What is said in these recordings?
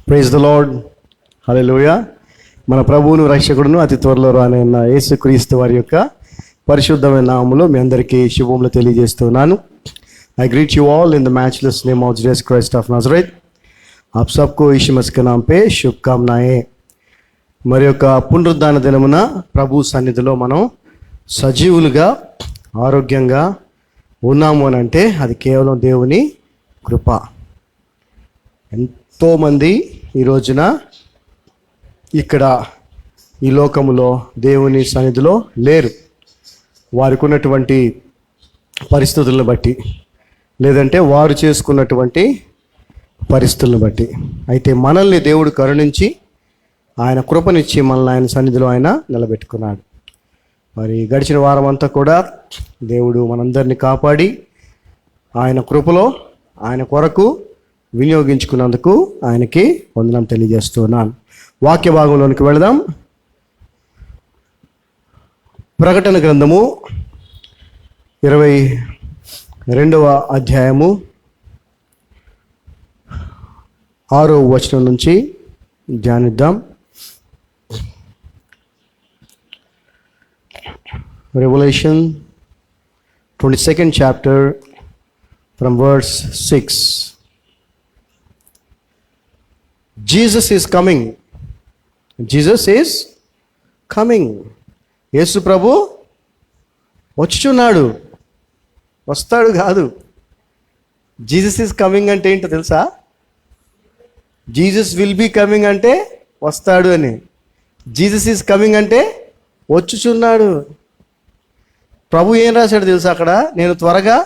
Praise the lord. హల్లెలూయా. మన ప్రభువును రక్షకుడును అతి త్వరలో రానైన యేసుక్రీస్తు వారి యొక్క పరిశుద్ధమైన నామములో మీ అందరికీ శుభములు తెలియజేస్తున్నాను. I greet you all in the matchless name of Jesus Christ of Nazareth. आप सबको यीशु मसीह के नाम पे शुभकामनाएं. మరి యొక్క పునరుద్ధాన దినమున ప్రభు సన్నిధిలో మనం సజీవులుగా ఆరోగ్యంగా ఉన్నాము అని అంటే అది కేవలం దేవుని కృప. ఎంతోమంది ఈ రోజున ఇక్కడ ఈ లోకములో దేవుని సన్నిధిలో లేరు. వారికి ఉన్నటువంటి పరిస్థితులను బట్టి, లేదంటే వారు చేసుకున్నటువంటి పరిస్థితులను బట్టి. అయితే మనల్ని దేవుడు కరుణించి ఆయన కృపనిచ్చి మనల్ని ఆయన సన్నిధిలో ఆయన నిలబెట్టుకున్నాడు. మరి గడిచిన వారం అంతా కూడా దేవుడు మనందరినీ కాపాడి ఆయన కృపలో ఆయన కొరకు వినియోగించుకున్నందుకు ఆయనకి వందనం తెలియజేస్తున్నాను. వాక్య భాగంలోనికి వెళదాం. ప్రకటన గ్రంథము 22వ అధ్యాయము 6వ వచనం నుంచి ధ్యానిద్దాం. Revelation 22nd chapter from verse 6. Jesus is coming. Jesus is coming. యేసు ప్రభు వచ్చుచున్నాడు, వస్తాడు కాదు. జీసస్ ఈజ్ కమింగ్ అంటే ఏంటో తెలుసా? జీసస్ విల్ బీ కమింగ్ అంటే వస్తాడు అని. జీసస్ ఈజ్ కమింగ్ అంటే వచ్చుచున్నాడు. ప్రభు ఏం రాశాడు తెలుసా అక్కడ? నేను త్వరగా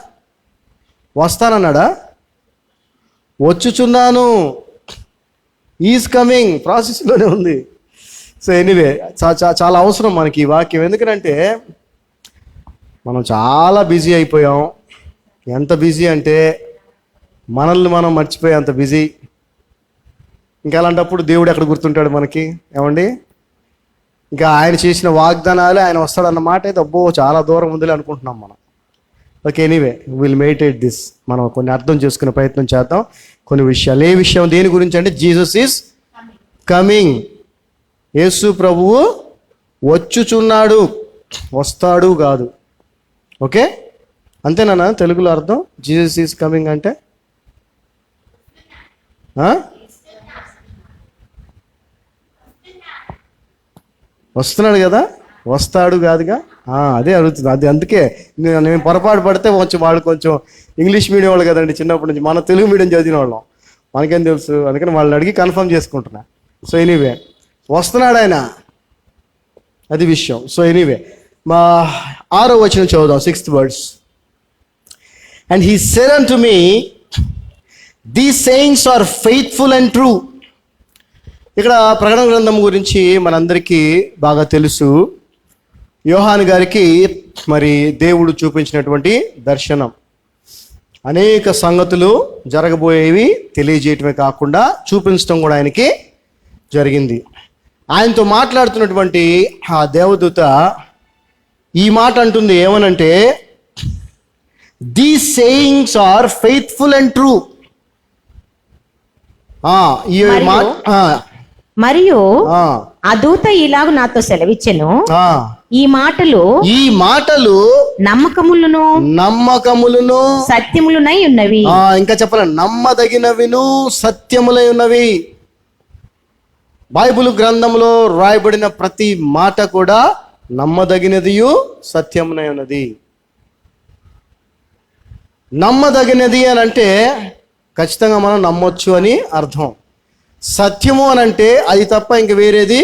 వస్తానన్నాడా? వచ్చుచున్నాను. ఈజ్ కమింగ్ ప్రాసెస్లోనే ఉంది. సో ఎనీవే, చాలా అవసరం మనకి ఈ వాక్యం. ఎందుకంటే మనం చాలా బిజీ అయిపోయాం. ఎంత బిజీ అంటే మనల్ని మనం మర్చిపోయే అంత బిజీ. ఇంకా అలాంటప్పుడు దేవుడు ఎక్కడ గుర్తుంటాడు మనకి? ఏమండి, ఇంకా ఆయన చేసిన వాగ్దానాలు ఆయన వస్తాడన్న మాట అయితే అబ్బో చాలా దూరం ఉందిలే అనుకుంటున్నాం మనం. Okay, anyway will meditate this. మనం కొన్ని అర్థం చేసుకునే ప్రయత్నం చేద్దాం కొన్ని విషయాలు. ఏ విషయం దేని గురించి అంటే జీసస్ ఈజ్ కమింగ్. యేసు ప్రభువు వచ్చుచున్నాడు, వస్తాడు కాదు. ఓకే, అంతేనా తెలుగులో అర్థం? జీసస్ ఈజ్ కమింగ్ అంటే వస్తున్నాడు కదా, వస్తాడు కాదుగా. అదే అడుగుతుంది. అది అందుకే నేను పొరపాటు పడితే వాళ్ళు కొంచెం ఇంగ్లీష్ మీడియం వాళ్ళు కదండి, చిన్నప్పటి నుంచి. మన తెలుగు మీడియం చదివిన వాళ్ళం, మనకేం తెలుసు. అందుకని వాళ్ళని అడిగి కన్ఫర్మ్ చేసుకుంటున్నా. సో ఎనీవే వస్తున్నాడు ఆయన, అది విషయం. సో ఎనీవే మా 6వ వచనం చదువుదాం, 6th verse. And he said unto me, these sayings are faithful and true. ఇక్కడ ప్రకటన గ్రంథం గురించి మనందరికీ బాగా తెలుసు. యోహాను గారికి మరి దేవుడు చూపించినటువంటి దర్శనం అనేక సంగతులు జరగబోయేవి తెలియజేయటమే కాకుండా చూపించడం కూడా ఆయనకి జరిగింది. ఆయనతో మాట్లాడుతున్నటువంటి ఆ దేవదూత ఈ మాట అంటుంది, ఏమనంటే these sayings are faithful and true. ఈ మాట మరియు ఆ దూత ఇలాగ నాతో సెలవిచ్చెను, ఈ మాటలు నమ్మకములను సత్యములునై ఉన్నవి. ఇంకా చెప్పాలి, నమ్మదగినవిను సత్యములై ఉన్నవి. బైబిల్ గ్రంథంలో రాయబడిన ప్రతి మాట కూడా నమ్మదగినదియు సత్యమునై ఉన్నది. నమ్మదగినది అని అంటే ఖచ్చితంగా మనం నమ్మొచ్చు అని అర్థం. సత్యము అని అంటే అది తప్ప ఇంక వేరేది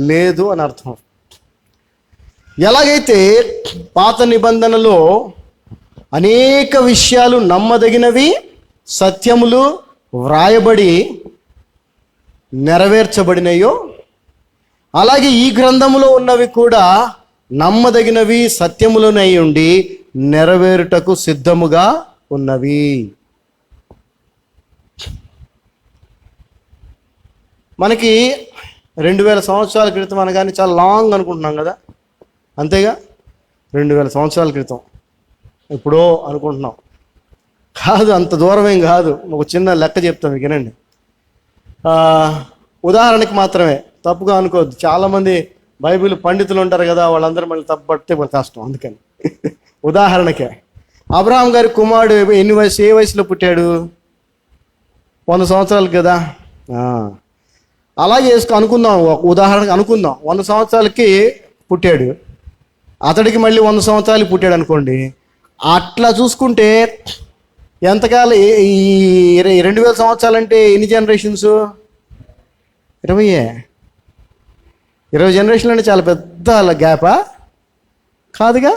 లేదు అని అర్థం. ఎలాగైతే పాత నిబంధనలో అనేక విషయాలు నమ్మదగినవి సత్యములు వ్రాయబడి నెరవేర్చబడినాయో, అలాగే ఈ గ్రంథములో ఉన్నవి కూడా నమ్మదగినవి సత్యములనై ఉండి నెరవేరుటకు సిద్ధముగా ఉన్నవి. మనకి 2000 సంవత్సరాల క్రితం అనగానే చాలా లాంగ్ అనుకుంటున్నాం కదా, అంతేగా? 2000 సంవత్సరాల క్రితం ఎప్పుడో అనుకుంటున్నాం. కాదు, అంత దూరం ఏం కాదు. ఒక చిన్న లెక్క చెప్తాను మీకు, వినండి. ఉదాహరణకి మాత్రమే, తప్పుగా అనుకోవద్దు. చాలామంది బైబిల్ పండితులు ఉంటారు కదా, వాళ్ళందరూ మళ్ళీ తప్పు పడితే మన కష్టం. అందుకని ఉదాహరణకే అబ్రహాం గారి కుమారుడు ఏ వయసులో పుట్టాడు? 100 సంవత్సరాలు కదా. అలాగే అనుకుందాం, ఉదాహరణకు అనుకుందాం, 100 సంవత్సరాలకి పుట్టాడు. అతడికి మళ్ళీ 100 సంవత్సరాలు పుట్టాడు అనుకోండి. అట్లా చూసుకుంటే ఎంతకాలం, ఈ 2000 సంవత్సరాలంటే ఎన్ని జనరేషన్స్? 20 జనరేషన్లు అంటే చాలా పెద్ద గ్యాపా? కాదుగా.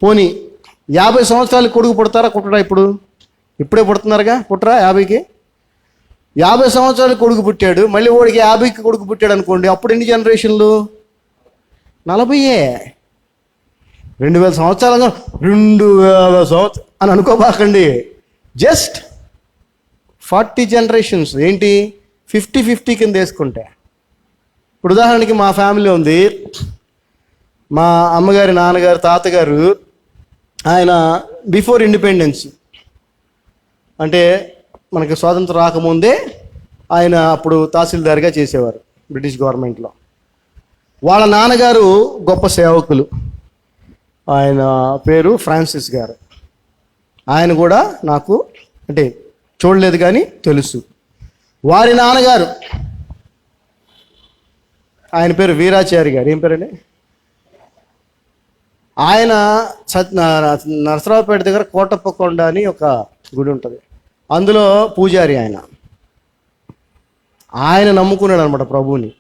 పోనీ 50 సంవత్సరాలకి కొడుకు పుడతారా పుట్టరా? ఇప్పుడే పుడుతున్నారుగా, పుట్టరా 50కి? 50 సంవత్సరాలకి కొడుకు పుట్టాడు, మళ్ళీ వాడికి 50కి కొడుకు పుట్టాడు అనుకోండి, అప్పుడు ఎన్ని జనరేషన్లు? 40. 2000 సంవత్సరాలుగా 2000 సంవత్సరాలు అని అనుకోబాకండి. Just 40 generations. ఏంటి 50-50 కింద వేసుకుంటే. ఇప్పుడు ఉదాహరణకి మా ఫ్యామిలీ ఉంది. మా అమ్మగారి నాన్నగారు తాతగారు ఆయన బిఫోర్ ఇండిపెండెన్స్, అంటే మనకి స్వాతంత్రం రాకముందే ఆయన అప్పుడు తహసీల్దార్గా చేసేవారు బ్రిటిష్ గవర్నమెంట్లో. వాళ్ళ నాన్నగారు గొప్ప సేవకులు, ఆయన పేరు ఫ్రాన్సిస్ గారు. ఆయన కూడా నాకు అంటే చూడలేదు కానీ తెలుసు. వారి నాన్నగారు ఆయన పేరు వీరాచారి గారు. ఏం పేరండి? ఆయన నరసరావుపేట దగ్గర కోటప్పకొండ అని ఒక గుడి ఉంటుంది, అందులో పూజారి ఆయన నమ్ముకున్నాడు అనమాట ప్రభువుని.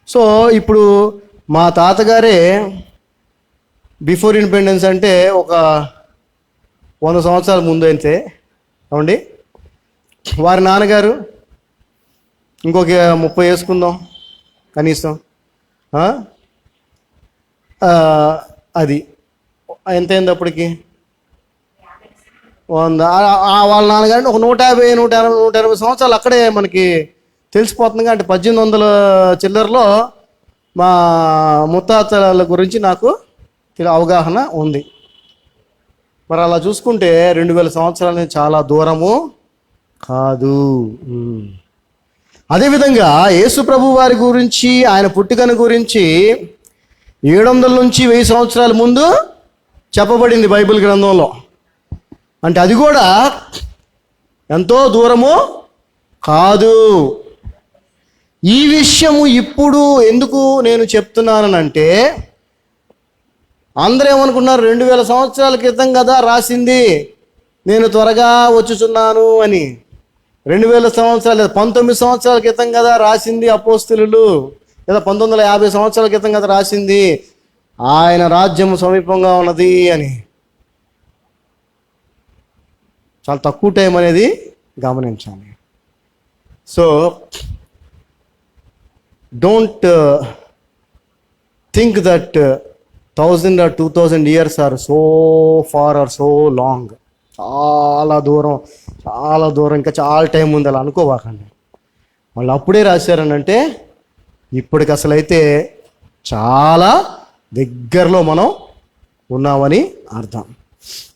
సో ఇప్పుడు మా తాతగారే బిఫోర్ ఇండిపెండెన్స్ అంటే ఒక 100 సంవత్సరాల ముందు అయితే అవండి. వారి నాన్నగారు ఇంకొక 30 వేసుకుందాం కనీసం. అది ఎంతైంది అప్పటికి? 100. వాళ్ళ నాన్నగారిని ఒక 150-180 సంవత్సరాలు అక్కడే మనకి తెలిసిపోతుందిగా. అంటే 1800 చిల్లరలో మా ముత్తాతల గురించి నాకు అవగాహన ఉంది. మరి అలా చూసుకుంటే 2000 సంవత్సరాలు అనేది చాలా దూరము కాదు. అదేవిధంగా యేసు ప్రభు వారి గురించి, ఆయన పుట్టుకను గురించి 700 నుంచి 1000 సంవత్సరాల ముందు చెప్పబడింది బైబిల్ గ్రంథంలో. అంటే అది కూడా ఎంతో దూరము కాదు. ఈ విషయము ఇప్పుడు ఎందుకు నేను చెప్తున్నానంటే, అందరూ ఏమనుకున్నారు, 2000 సంవత్సరాల క్రితం కదా రాసింది, నేను త్వరగా వచ్చుచున్నాను అని. 2000 సంవత్సరాలు 19 సంవత్సరాల క్రితం కదా రాసింది అపోస్తలులు, లేదా 1950 సంవత్సరాల క్రితం కదా రాసింది ఆయన రాజ్యం సమీపంగా ఉన్నది అని. చాలా తక్కువ టైం అనేది గమనించాలి. So don't think that 1000 or 2000 years are so far or so long. చాలా దూరం ఇంకా చాలా టైం ఉంది అలా అనుకోవాకండి. వాళ్ళు అప్పుడే రాశారని అంటే ఇప్పటికి అసలైతే చాలా దగ్గరలో మనం ఉన్నామని అర్థం.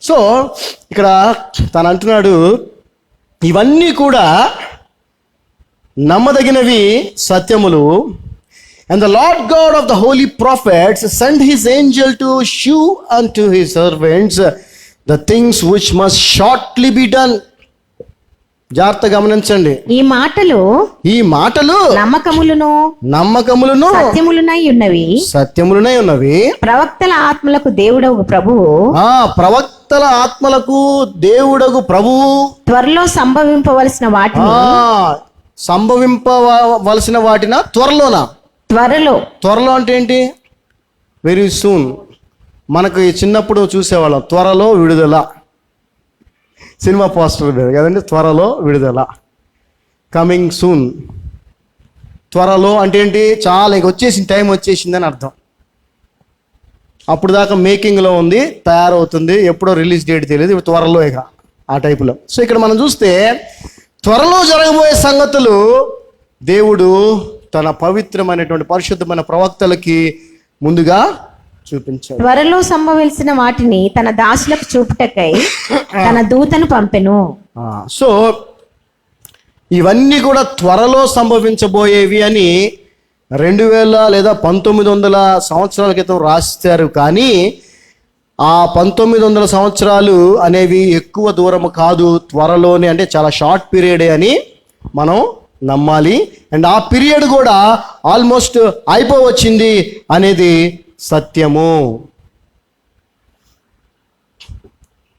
సో ఇక్కడ తను అంటున్నాడు, ఇవన్నీ కూడా నమ్మదగినవి, సత్యములు. And the Lord God of the holy prophets sent his angel to shew unto his servants the things which must shortly be done. జాగ్రత్త గమనించండి. ఈ మాటలు నమ్మకములను సత్యములునై ఉన్నవి. ప్రవక్తల ఆత్మలకు దేవుడగు ప్రభువు త్వరలో సంభవింపవలసిన వాటిన త్వరలో అంటే ఏంటి? Very soon. మనకు చిన్నప్పుడు చూసేవాళ్ళం త్వరలో విడుదల, సినిమా పోస్టర్ కదండి, త్వరలో విడుదల, కమింగ్ సూన్. త్వరలో అంటే ఏంటి? చాలా ఇంక వచ్చేసింది, టైం వచ్చేసింది అని అర్థం. అప్పుడు దాకా మేకింగ్లో ఉంది, తయారవుతుంది, ఎప్పుడో రిలీజ్ డేట్ తెలియదు, ఇప్పుడు త్వరలో ఇక ఆ టైపులో. సో ఇక్కడ మనం చూస్తే త్వరలో జరగబోయే సంగతులు దేవుడు తన పవిత్రమైనటువంటి పరిశుద్ధమైన ప్రవక్తలకి ముందుగా చూపించాడు. త్వరలో సంభవించిన వాటిని తన దాసులకు చూపుటకై తన దూతను పంపెను. సో ఇవన్నీ కూడా త్వరలో సంభవించబోయేవి అని 2000 లేదా 1900 సంవత్సరాల క్రితం రాస్తారు. కానీ ఆ 1900 సంవత్సరాలు అనేవి ఎక్కువ దూరం కాదు, త్వరలోనే, అంటే చాలా షార్ట్ పీరియడే అని మనం నమ్మాలి. అండ్ ఆ పీరియడ్ కూడా ఆల్మోస్ట్ అయిపోవచ్చింది అనేది సత్యము.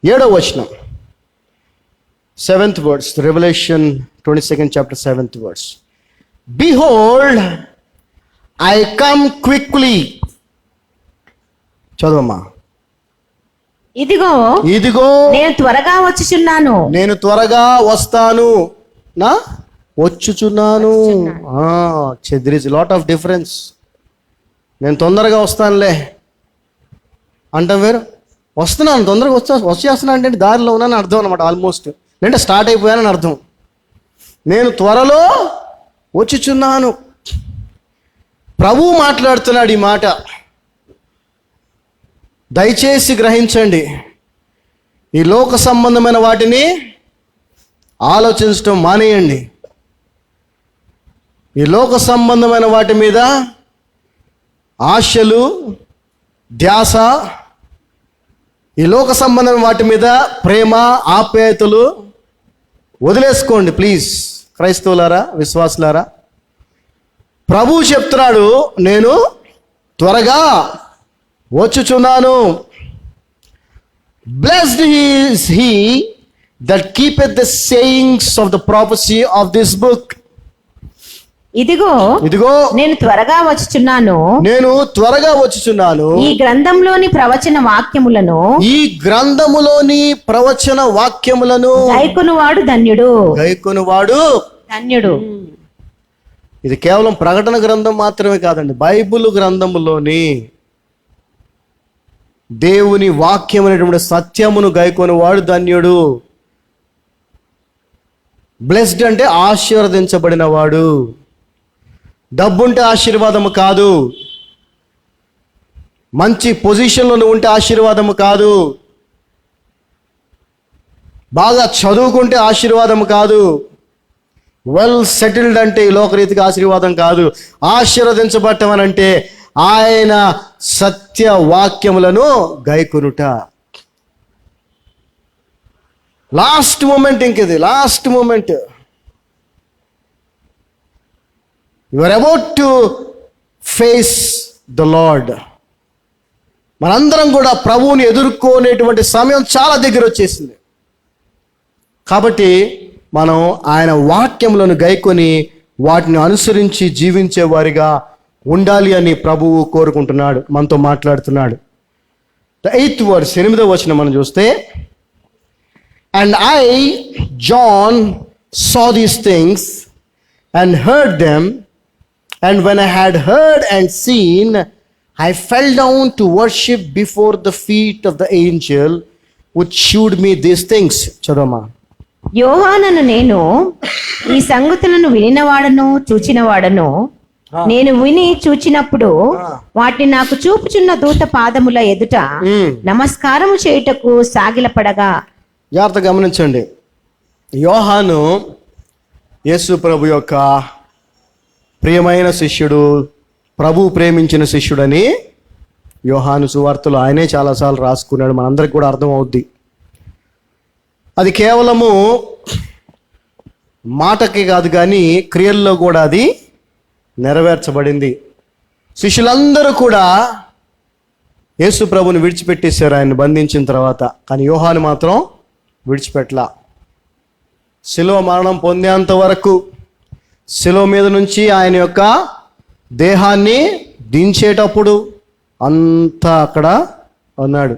7వ వచనం, 7th verse, Revelation 22nd chapter 7th verse. Behold, I come quickly. చదవమ్మా. ఇదిగో నేను త్వరగా వచ్చుచున్నాను. నేను త్వరగా వస్తాను, నా వచ్చుచున్నాను. There is lot of difference. నేను తొందరగా వస్తానులే అంటాం వేరు, వస్తున్నాను తొందరగా వచ్చేస్తున్నాను అంటే దారిలో ఉన్నాను అర్థం అనమాట. ఆల్మోస్ట్ అంటే స్టార్ట్ అయిపోయానని అర్థం. నేను త్వరలో వచ్చుచున్నాను. ప్రభువు మాట్లాడుతున్నాడు ఈ మాట. దయచేసి గ్రహించండి. ఈ లోక సంబంధమైన వాటిని ఆలోచించడం మానేయండి. ఈ లోక సంబంధమైన వాటి మీద ఆశలు, ధ్యాస, ఈ లోక సంబంధమైన వాటి మీద ప్రేమ, ఆప్యాయతలు వదిలేసుకోండి ప్లీజ్. క్రైస్తవులారా, విశ్వాసులారా, ప్రభువు చెప్తున్నాడు, నేను త్వరగా వచ్చుచున్నాను. Blessed is he that keepeth the sayings of the prophecy of this book. ఇదిగో నేను త్వరగా వచ్చుచున్నాను. ఈ గ్రంథంలోని ప్రవచన వాక్యములను గైకొనువాడు ధన్యుడు. ఇది కేవలం ప్రకటన గ్రంథం మాత్రమే కాదండి, బైబిల్ గ్రంథములోని దేవుని వాక్యం అనేటువంటి సత్యమును గైకొనువాడు ధన్యుడు. బ్లెస్డ్ అంటే ఆశీర్వదించబడిన వాడు. డబ్బుంటే ఆశీర్వాదము కాదు, మంచి పొజిషన్లో ఉంటే ఆశీర్వాదము కాదు, బాగా చదువుకుంటే ఆశీర్వాదము కాదు, వెల్ సెటిల్డ్ అంటే ఈ లోకరీతిగా ఆశీర్వాదం కాదు. ఆశీర్వదించబడటం అని అంటే ఆయన సత్య వాక్యములను గైకొనుట. లాస్ట్ మూమెంట్ ఇంకది, last moment. You are about to face the Lord. మనందరం కూడా ప్రభువుని ఎదుర్కొనేటువంటి సమయం చాలా దగ్గర వచ్చేసింది. కాబట్టి మనం ఆయన వాక్యములను గైకొని వాటిని అనుసరించి జీవించే వారిగా ఉండాలి అని ప్రభువు కోరుకుంటున్నాడు, మనతో మాట్లాడుతున్నాడు. ద 8th verse, 8వ వచనం మనం చూస్తే, and I John saw these things and heard them, and when I had heard and seen, I fell down to worship before the feet of the angel which shewed me these things. చదవమా. యోహానను నేను ఈ సంగతులను వినినవాడను చూచినవాడను. నేను విని చూచినప్పుడు వాటిని నాకు చూపుచున్న దూత పాదముల ఎదుట నమస్కారము చేయుటకు సాగిలపడగా. జాగ్రత్త గమనించండి. యోహాను యేసు ప్రభు యొక్క ప్రియమైన శిష్యుడు, ప్రభు ప్రేమించిన శిష్యుడని యోహాను సువార్తలో ఆయనే చాలాసార్లు రాసుకున్నాడు. మనందరికి కూడా అర్థం అవుద్ది. అది కేవలము మాటకి కాదు కానీ క్రియల్లో కూడా అది నెరవేర్చబడింది. శిష్యులందరూ కూడా యేసు ప్రభుని విడిచిపెట్టేశారు ఆయన్ని బంధించిన తర్వాత. కానీ యోహాను మాత్రం విడిచిపెట్టలా. శిలువ మరణం పొందేంత వరకు, శిలువ మీద నుంచి ఆయన యొక్క దేహాన్ని దించేటప్పుడు అంతా అక్కడ ఉన్నాడు.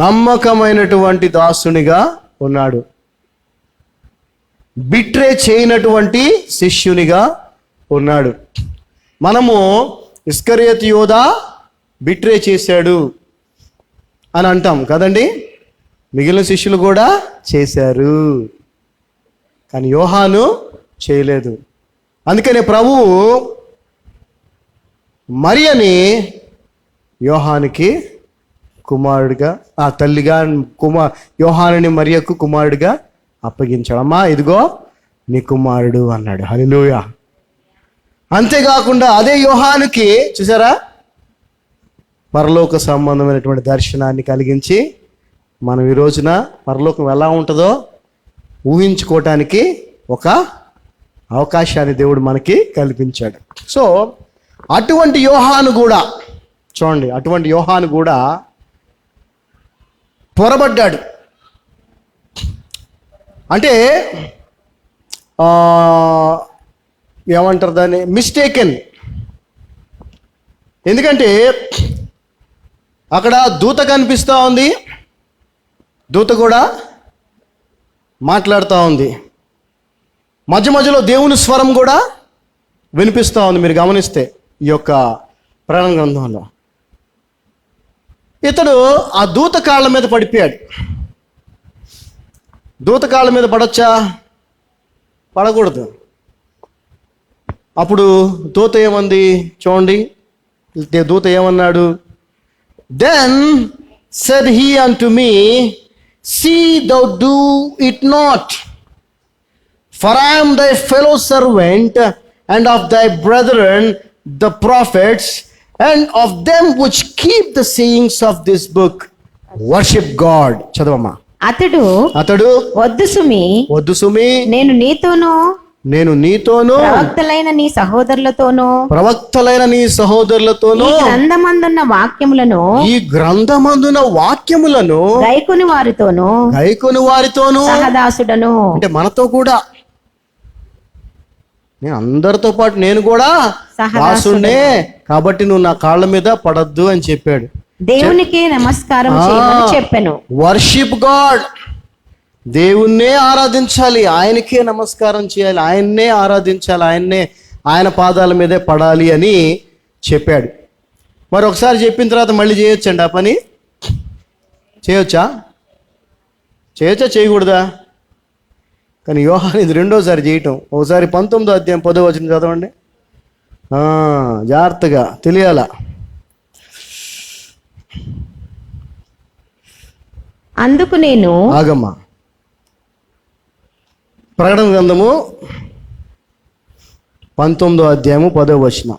నమ్మకమైనటువంటి దాసునిగా ఉన్నాడు. బిట్రే చేయనటువంటి శిష్యునిగా ఉన్నాడు. మనము ఇస్కరియోతు యోధా బిట్రే చేశాడు అని అంటాం కదండి. మిగిలిన శిష్యులు కూడా చేశారు, కానీ యోహాను చేయలేదు. అందుకనే ప్రభువు మరియని యోహానికి కుమారుడిగా, ఆ తల్లిగా యోహానుని మరియకు కుమారుడిగా అప్పగించాడు. అమ్మా ఇదిగో నీ కుమారుడు అన్నాడు. హల్లెలూయా. అంతేకాకుండా అదే యోహానుకి చూసారా పరలోక సంబంధమైనటువంటి దర్శనాన్ని కలిగించి మనం ఈ రోజున పరలోకం ఎలా ఉంటుందో ఊహించుకోవటానికి ఒక అవకాశాన్ని దేవుడు మనకి కల్పించాడు. సో అటువంటి యోహాను కూడా చూడండి, అటువంటి యోహాను కూడా పొరబడ్డాడు. అంటే ఏమంటారు దాన్ని, మిస్టేకెన్. ఎందుకంటే అక్కడ దూత కనిపిస్తూ ఉంది, దూత కూడా మాట్లాడుతూ ఉంది, మధ్య మధ్యలో దేవుని స్వరం కూడా వినిపిస్తూ ఉంది. మీరు గమనిస్తే ఈ యొక్క ప్రకటన గ్రంథంలో ఇతడు ఆ దూత కాళ్ళ మీద పడిపోయాడు. దూత కాళ్ళ మీద పడొచ్చా? పడకూడదు. అప్పుడు దూత ఏమంది చూడండి, దూత ఏమన్నాడు? Then said he unto me, see thou do it not, for I am thy fellow servant and of thy brethren the prophets and of them which keep the sayings of this book. Worship God. చదవమ్మా. అతడు వద్దు సుమి, నేను నీతోనూ ప్రవక్తలైన నీ సహోదరులతోనూ ఈ గ్రంథమందున్న వాక్యములను గైకొని వారితోనూ సహదాసుడను. అంటే మనతో కూడా, నేను అందరితో పాటు నేను కూడా దాసుడే, కాబట్టి నువ్వు నా కాళ్ళ మీద పడద్దు అని చెప్పాడు. దేవునికి నమస్కారం చేయమని చెప్పాను. Worship God. దేవుణ్ణే ఆరాధించాలి, ఆయనకే నమస్కారం చేయాలి, ఆయన్నే ఆరాధించాలి, ఆయన పాదాల మీదే పడాలి అని చెప్పాడు. మరి ఒకసారి చెప్పిన తర్వాత మళ్ళీ చేయొచ్చండి ఆ పని? చేయొచ్చా చేయకూడదా? కానీ యోహాను ఇది రెండోసారి చేయటం. ఒకసారి 19వ అధ్యాయం 10వ వచనం చదవండి, జాగ్రత్తగా తెలియాలా. అందుకు నేను ఆగమ్మా. ప్రకటన గ్రంథము 19వ అధ్యాయము 10వ వచనం.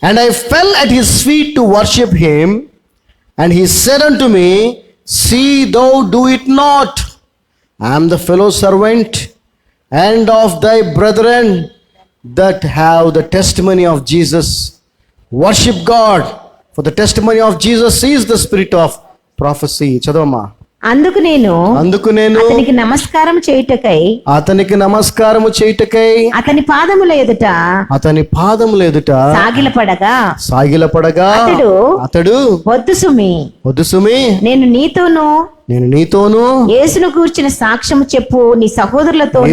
And I fell at his feet to worship him, and he said unto me, see thou do it not. I am the fellow servant and of thy brethren that have the testimony of Jesus. Worship God, for the testimony of Jesus is the spirit of prophecy. చదవమ్మా. అందుకు నేను అతనికి నమస్కారం చేయుటకై అతని పాదముల ఎదుట సాగిలపడగా అతడు వద్దు సుమి, నేను నీతోను యేసును గూర్చిన సాక్ష్యము చెప్పు నీ సహోదరులతోను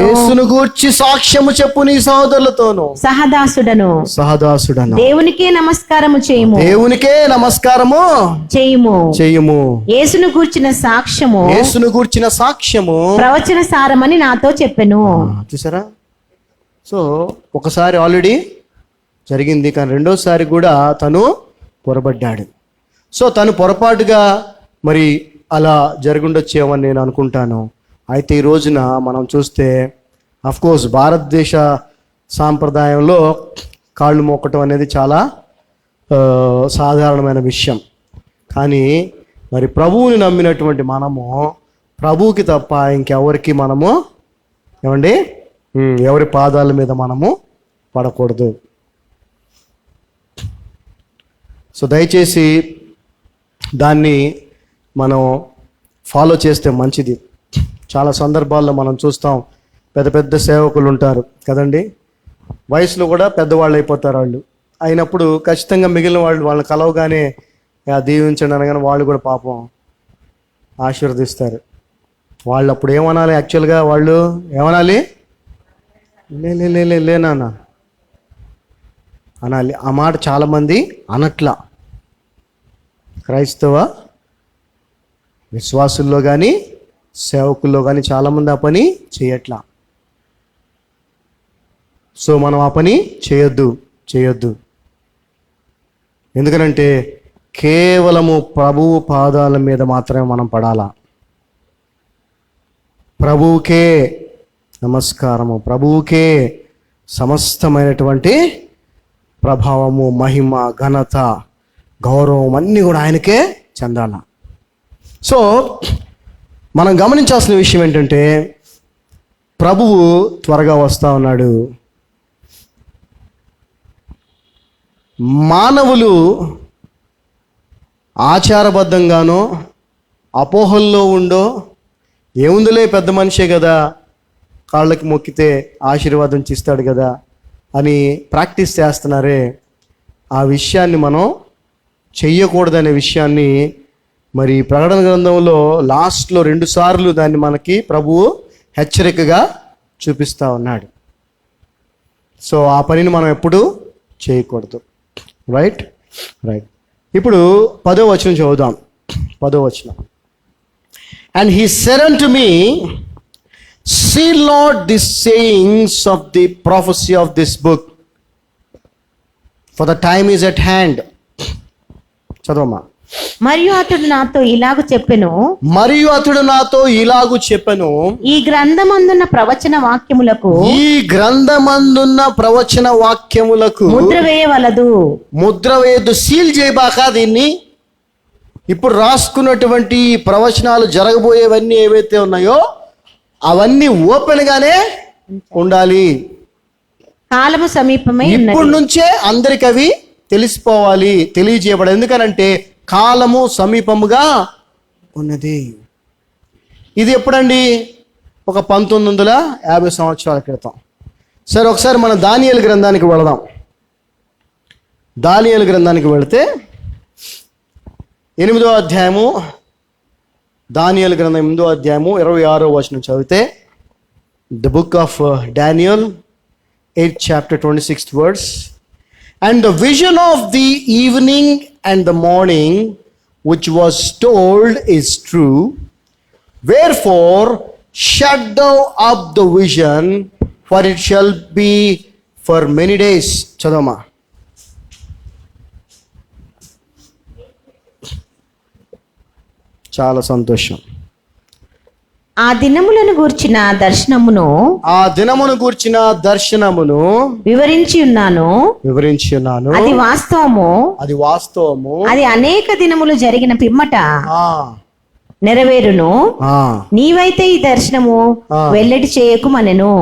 సహదాసుడను. దేవునికే నమస్కారము చేయుము. యేసును గూర్చిన సాక్ష్యము ప్రవచన సారమని నాతో చెప్పెను. చూసారా? సో ఒకసారి ఆల్రెడీ జరిగింది, కానీ రెండోసారి కూడా తను పొరబడ్డాడు. సో తను పొరపాటుగా మరి అలా జరుగుండొచ్చేమని నేను అనుకుంటాను. అయితే ఈ రోజున మనం చూస్తే అఫ్కోర్స్ భారతదేశ సాంప్రదాయంలో కాళ్ళు మోకటం అనేది చాలా సాధారణమైన విషయం. కానీ మరి ప్రభువుని నమ్మినటువంటి మనము ప్రభువుకి తప్ప ఇంకెవరికి మనము ఎవరి పాదాల మీద మనము పడకూడదు. సో దయచేసి దాన్ని మనం ఫాలో చేస్తే మంచిది. చాలా సందర్భాల్లో మనం చూస్తాం, పెద్ద పెద్ద సేవకులు ఉంటారు కదండి, వయసులో కూడా పెద్దవాళ్ళు అయిపోతారు. వాళ్ళు అయినప్పుడు ఖచ్చితంగా మిగిలిన వాళ్ళని కలవగానే దీవించండి అనగానే వాళ్ళు కూడా పాపం ఆశీర్వదిస్తారు. వాళ్ళు అప్పుడు ఏమనాలి? యాక్చువల్గా వాళ్ళు ఏమనాలి? లేనా అనాలి. ఆ మాట చాలామంది అనట్లా. క్రైస్తవ విశ్వాసుల్లో కానీ సేవకుల్లో కానీ చాలామంది ఆ పని చేయట్లా. సో మనం ఆ పని చేయొద్దు. ఎందుకనంటే కేవలము ప్రభువు పాదాల మీద మాత్రమే మనం పడాలా. ప్రభువుకే నమస్కారము, ప్రభువుకే సమస్తమైనటువంటి ప్రభావము, మహిమ, ఘనత, గౌరవం అన్నీ కూడా ఆయనకే చెందాల. సో మనం గమనించాల్సిన విషయం ఏంటంటే ప్రభువు త్వరగా వస్తా ఉన్నాడు. మానవులు ఆచారబద్ధంగానో అపోహల్లో ఉండో ఏముందిలే పెద్ద మనిషే కదా, కాళ్ళకి మొక్కితే ఆశీర్వాదం చేస్తాడు కదా అని ప్రాక్టీస్ చేస్తున్నారే, ఆ విషయాన్ని మనం చెయ్యకూడదనే విషయాన్ని మరి ప్రకటన గ్రంథంలో లాస్ట్లో 2 సార్లు దాన్ని మనకి ప్రభువు హెచ్చరికగా చూపిస్తూ ఉన్నాడు. సో ఆ పనిని మనం ఎప్పుడు చేయకూడదు. రైట్. ఇప్పుడు 10వ వచనం చదువుదాం. 10వ వచనం. And he said unto me, seal not the sayings of the prophecy of this book, for the time is at hand. చదవమ్మా. మరియు అతడు నాతో ఇలాగు చెప్పెను, ఈ గ్రంథమందున్న ప్రవచన వాక్యములకు ముద్ర వేయవలదు. సీల్ చేయబాక దీన్ని. ఇప్పుడు రాసుకున్నటువంటి ప్రవచనాలు జరగబోయేవన్నీ ఏవైతే ఉన్నాయో అవన్నీ ఓపెన్ గానే ఉండాలి. కాలము సమీపమై ఉన్నది. ఇప్పటి నుంచే అందరికి అవి తెలిసిపోవాలి, తెలియజేయబడాలి. ఎందుకనంటే కాలము సమీపముగా ఉన్నది. ఇది ఎప్పుడండి? ఒక 1950 సంవత్సరాల క్రితం. సరే, ఒకసారి మనం దానియేలు గ్రంథానికి వెళదాం. దానియేలు గ్రంథానికి వెళితే 8వ అధ్యాయము, దానియేలు గ్రంథం 8వ అధ్యాయము 26వ వచనం చదివితే, the book of Daniel 8th chapter 26th verse. And the vision of the evening and the morning which was told is true. Wherefore shut thou up the vision, for it shall be for many days. చదవమా. చాలా సంతోషం. ఆ దినములను గూర్చిన దర్శనమును వివరించి ఉన్నాను. అది వాస్తవము. అది అనేక దినములు జరిగిన పిమ్మట నెరవేరును. నీవైతే ఈ దర్శనము వెల్లడి చేయకుమనెను.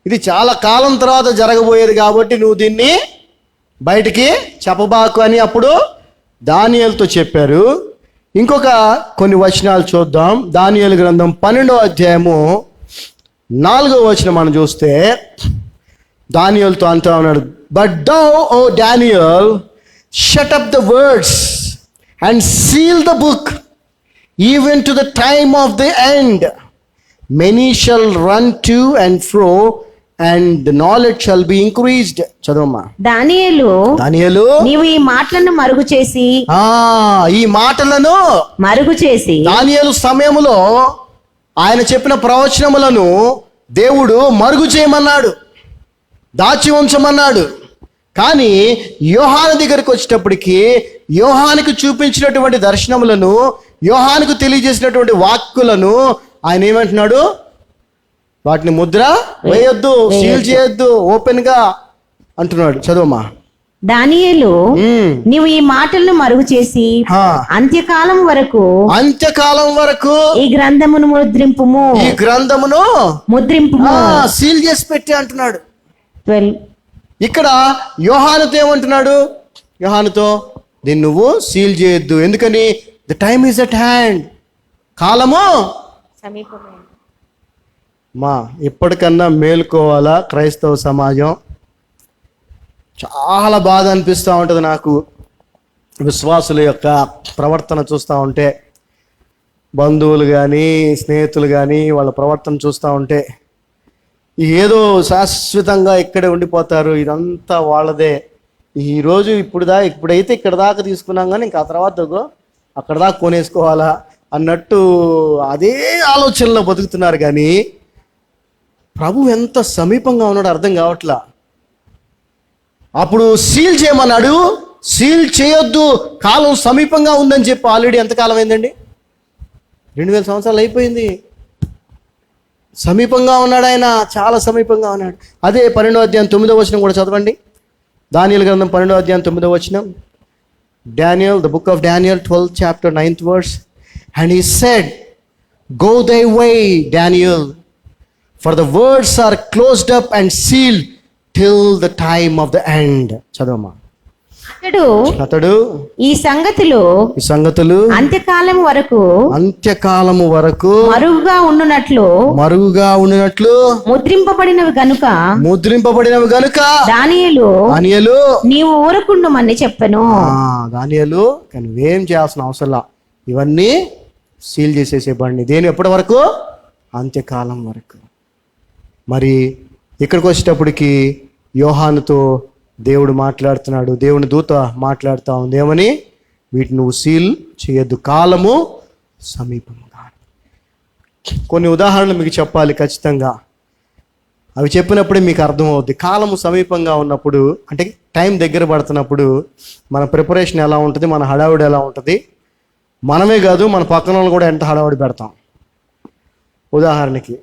ఇది చాలా కాలం తర్వాత జరగబోయేది కాబట్టి నువ్వు దీన్ని బయటికి చెప్పబాకు అని అప్పుడు దానియేలుతో చెప్పారు. ఇంకొక కొన్ని వచనాలు చూద్దాం. దానియేలు గ్రంథం 12వ అధ్యాయము 4వ వచనం మనం చూస్తే దానియేలుతో అంటా ఉన్నాడు, but thou, O Daniel, shut up the words and seal the book even to the time of the end. Many shall run to and fro, and the knowledge shall be increased. చదవమ్మా. దానియేలు, నీవు ఈ మాటలను మరుగు చేసి దానియేలు సమయములో ఆయన చెప్పిన ప్రవచనములను దేవుడు మరుగు చేయమన్నాడు, దాచి ఉంచమన్నాడు. కానీ యోహాను దగ్గరికి వచ్చేటప్పటికి యోహానుకు చూపించినటువంటి దర్శనములను, యోహానుకు తెలియజేసినటువంటి వాక్కులను ఆయన ఏమంటున్నాడు? వాటిని ముద్ర వేయొద్దు, సీల్ చేయొద్దు, ఓపెన్ గా అంటున్నాడు. చదవమ్మా. దానియేలు, నీవు ఈ మాటలను మరుగు చేసి అంత్యకాలం వరకు ఈ గ్రంథమును ముద్రింపుము, సీల్ చేసి పెట్టి అంటున్నాడు. 12. ఇక్కడ యోహానుతో ఏమంటున్నాడు? యోహానుతో దీన్ని నువ్వు సీల్ చేయొద్దు. ఎందుకని? The time is at hand. కాలము సమీపమే. ఇప్పటికన్నా మేలుకోవాలా క్రైస్తవ సమాజం. చాలా బాధ అనిపిస్తూ ఉంటుంది నాకు విశ్వాసుల యొక్క ప్రవర్తన చూస్తూ ఉంటే, బంధువులు కానీ స్నేహితులు కానీ వాళ్ళ ప్రవర్తన చూస్తూ ఉంటే ఏదో శాశ్వతంగా ఇక్కడే ఉండిపోతారు, ఇదంతా వాళ్ళదే, ఈరోజు ఇప్పుడైతే ఇక్కడ దాకా తీసుకున్నాం కానీ ఇంకా ఆ తర్వాత అక్కడ దాకా కొనేసుకోవాలా అన్నట్టు అదే ఆలోచనలో బతుకుతున్నారు. కానీ ప్రభు ఎంత సమీపంగా ఉన్నాడో అర్థం కావట్లా. అప్పుడు సీల్ చేయమన్నాడు, సీల్ చేయొద్దు, కాలం సమీపంగా ఉందని చెప్పి ఆల్రెడీ ఎంతకాలం అయిందండి? 2000 సంవత్సరాలు అయిపోయింది. సమీపంగా ఉన్నాడు ఆయన, చాలా సమీపంగా ఉన్నాడు. అదే 12వ అధ్యాయం 9వ వచనం కూడా చదవండి. దానియేలు గ్రంథం 12వ అధ్యాయం 9వ వచనం. Daniel, the book of Daniel, 12th chapter, 9th verse. And he said, go thy way, Daniel, for the words are closed up and sealed till the time of the end. చదవమ్మా. అతడు ఈ సంగతులు అంత్యకాలము వరకు మరుగుగా ఉండునట్లు ముద్రింపబడినవి గనుక దానియేలు నీవు ఊరకుండుమని చెప్పెను. దానియేలు కానీ నువ్వేం చేయాల్సిన అవసరం, ఇవన్నీ సీల్ చేసేసేపండి. దేని ఎప్పటి వరకు? అంత్యకాలం వరకు. మరి ఇక్కడికి వచ్చేటప్పటికి యోహానుతో దేవుడు మాట్లాడుతున్నాడు, దేవుని దూత మాట్లాడుతూ ఉంది. ఏమని? వీటిని నువ్వు సీల్ చేయొద్దు, కాలము సమీపంగా. కొన్ని ఉదాహరణలు మీకు చెప్పాలి ఖచ్చితంగా. అవి చెప్పినప్పుడే మీకు అర్థమవుద్ది. కాలము సమీపంగా ఉన్నప్పుడు అంటే టైం దగ్గర పడుతున్నప్పుడు మన ప్రిపరేషన్ ఎలా ఉంటుంది, మన హడావుడి ఎలా ఉంటుంది. మనమే కాదు, మన పక్కన వాళ్ళు కూడా ఎంత హడావుడి పెడతాం. ఉదాహరణకి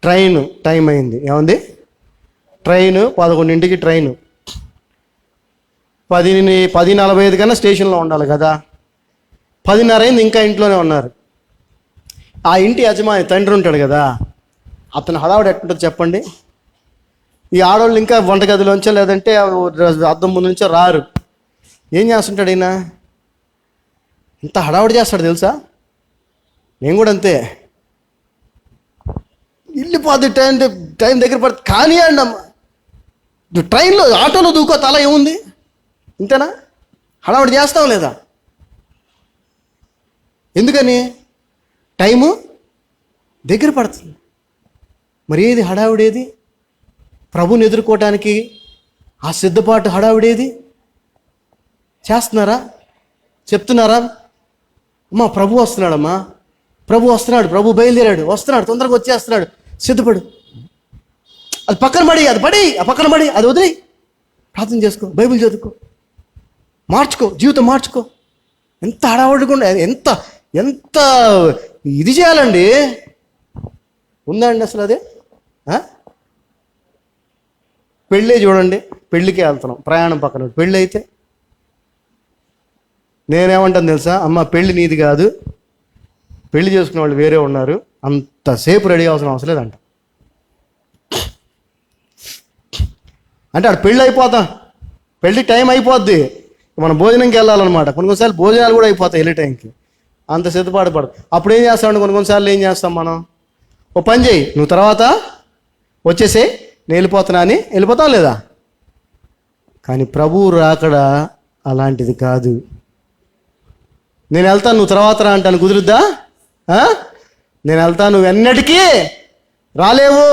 ట్రైన్ టైం అయింది. ఏముంది? ట్రైన్ 11ంటికి ట్రైను, 10:45 కన్నా స్టేషన్లో ఉండాలి కదా. 10:30 అయింది, ఇంకా ఇంట్లోనే ఉన్నారు. ఆ ఇంటి యజమాని తండ్రి ఉంటాడు కదా, అతను హడావుడి ఎట్టుంటుంది చెప్పండి. ఈ ఆడవాళ్ళు ఇంకా వంటగదిలోంచో లేదంటే అద్దం ముందు నుంచో రారు. ఏం చేస్తుంటాడు ఈయన? ఇంత హడావుడి చేస్తాడు తెలుసా. నేను కూడా అంతే. వెళ్ళిపోద్ది టైం దగ్గర పడుతుంది కానీ అండి అమ్మ, ట్రైన్లో ఆటోలో దూకో తల ఏముంది, ఇంతేనా? హడావుడి చేస్తాం లేదా? ఎందుకని? టైము దగ్గర పడుతుంది. మరి ఏది హడావుడేది? ప్రభుని ఎదుర్కోవటానికి ఆ సిద్ధపాటు హడావుడేది? చేస్తున్నారా? చెప్తున్నారా? అమ్మా ప్రభు వస్తున్నాడమ్మా, ప్రభు వస్తున్నాడు, ప్రభు బయలుదేరాడు, వస్తున్నాడు, తొందరగా వచ్చేస్తున్నాడు, సిద్ధపడు. అది పక్కన పడి, ఆ పక్కన పడి, అది వదిలి ప్రార్థన చేసుకో, బైబిల్ చదువుకో, మార్చుకో, జీవితం మార్చుకో. ఎంత హడావుడిగా ఎంత ఎంత ఇది చేయాలండి. ఉందండి అసలు అదే? పెళ్ళే చూడండి, పెళ్ళికే వెళ్తున్నాం, ప్రయాణం పక్కన. పెళ్ళి అయితే నేనేమంటాను తెలుసా, అమ్మ పెళ్ళి నీది కాదు, పెళ్లి చేసుకునే వాళ్ళు వేరే ఉన్నారు, అంతసేపు రెడీ అవ్వాల్సిన అవసరం లేదంట. అంటే అక్కడ పెళ్ళి అయిపోతాం, పెళ్ళి టైం అయిపోద్ది, మనం భోజనంకి వెళ్ళాలన్నమాట. కొన్నిసార్లు భోజనాలు కూడా అయిపోతాయి వెళ్ళే టైంకి, అంత సిద్ధపాటు పడదు. అప్పుడు ఏం చేస్తామండి, కొన్నిసార్లు ఏం చేస్తాం మనం, ఓ పని చేయి, నువ్వు తర్వాత వచ్చేసే, నేను వెళ్ళిపోతున్నా అని వెళ్ళిపోతాం లేదా? కానీ ప్రభువు రాకడ అలాంటిది కాదు. నేను వెళ్తాను, నువ్వు తర్వాత రా అంటాను, కుదురుద్దా? నేను వెళ్తాను, నువ్వు ఎన్నటికీ రాలేవు.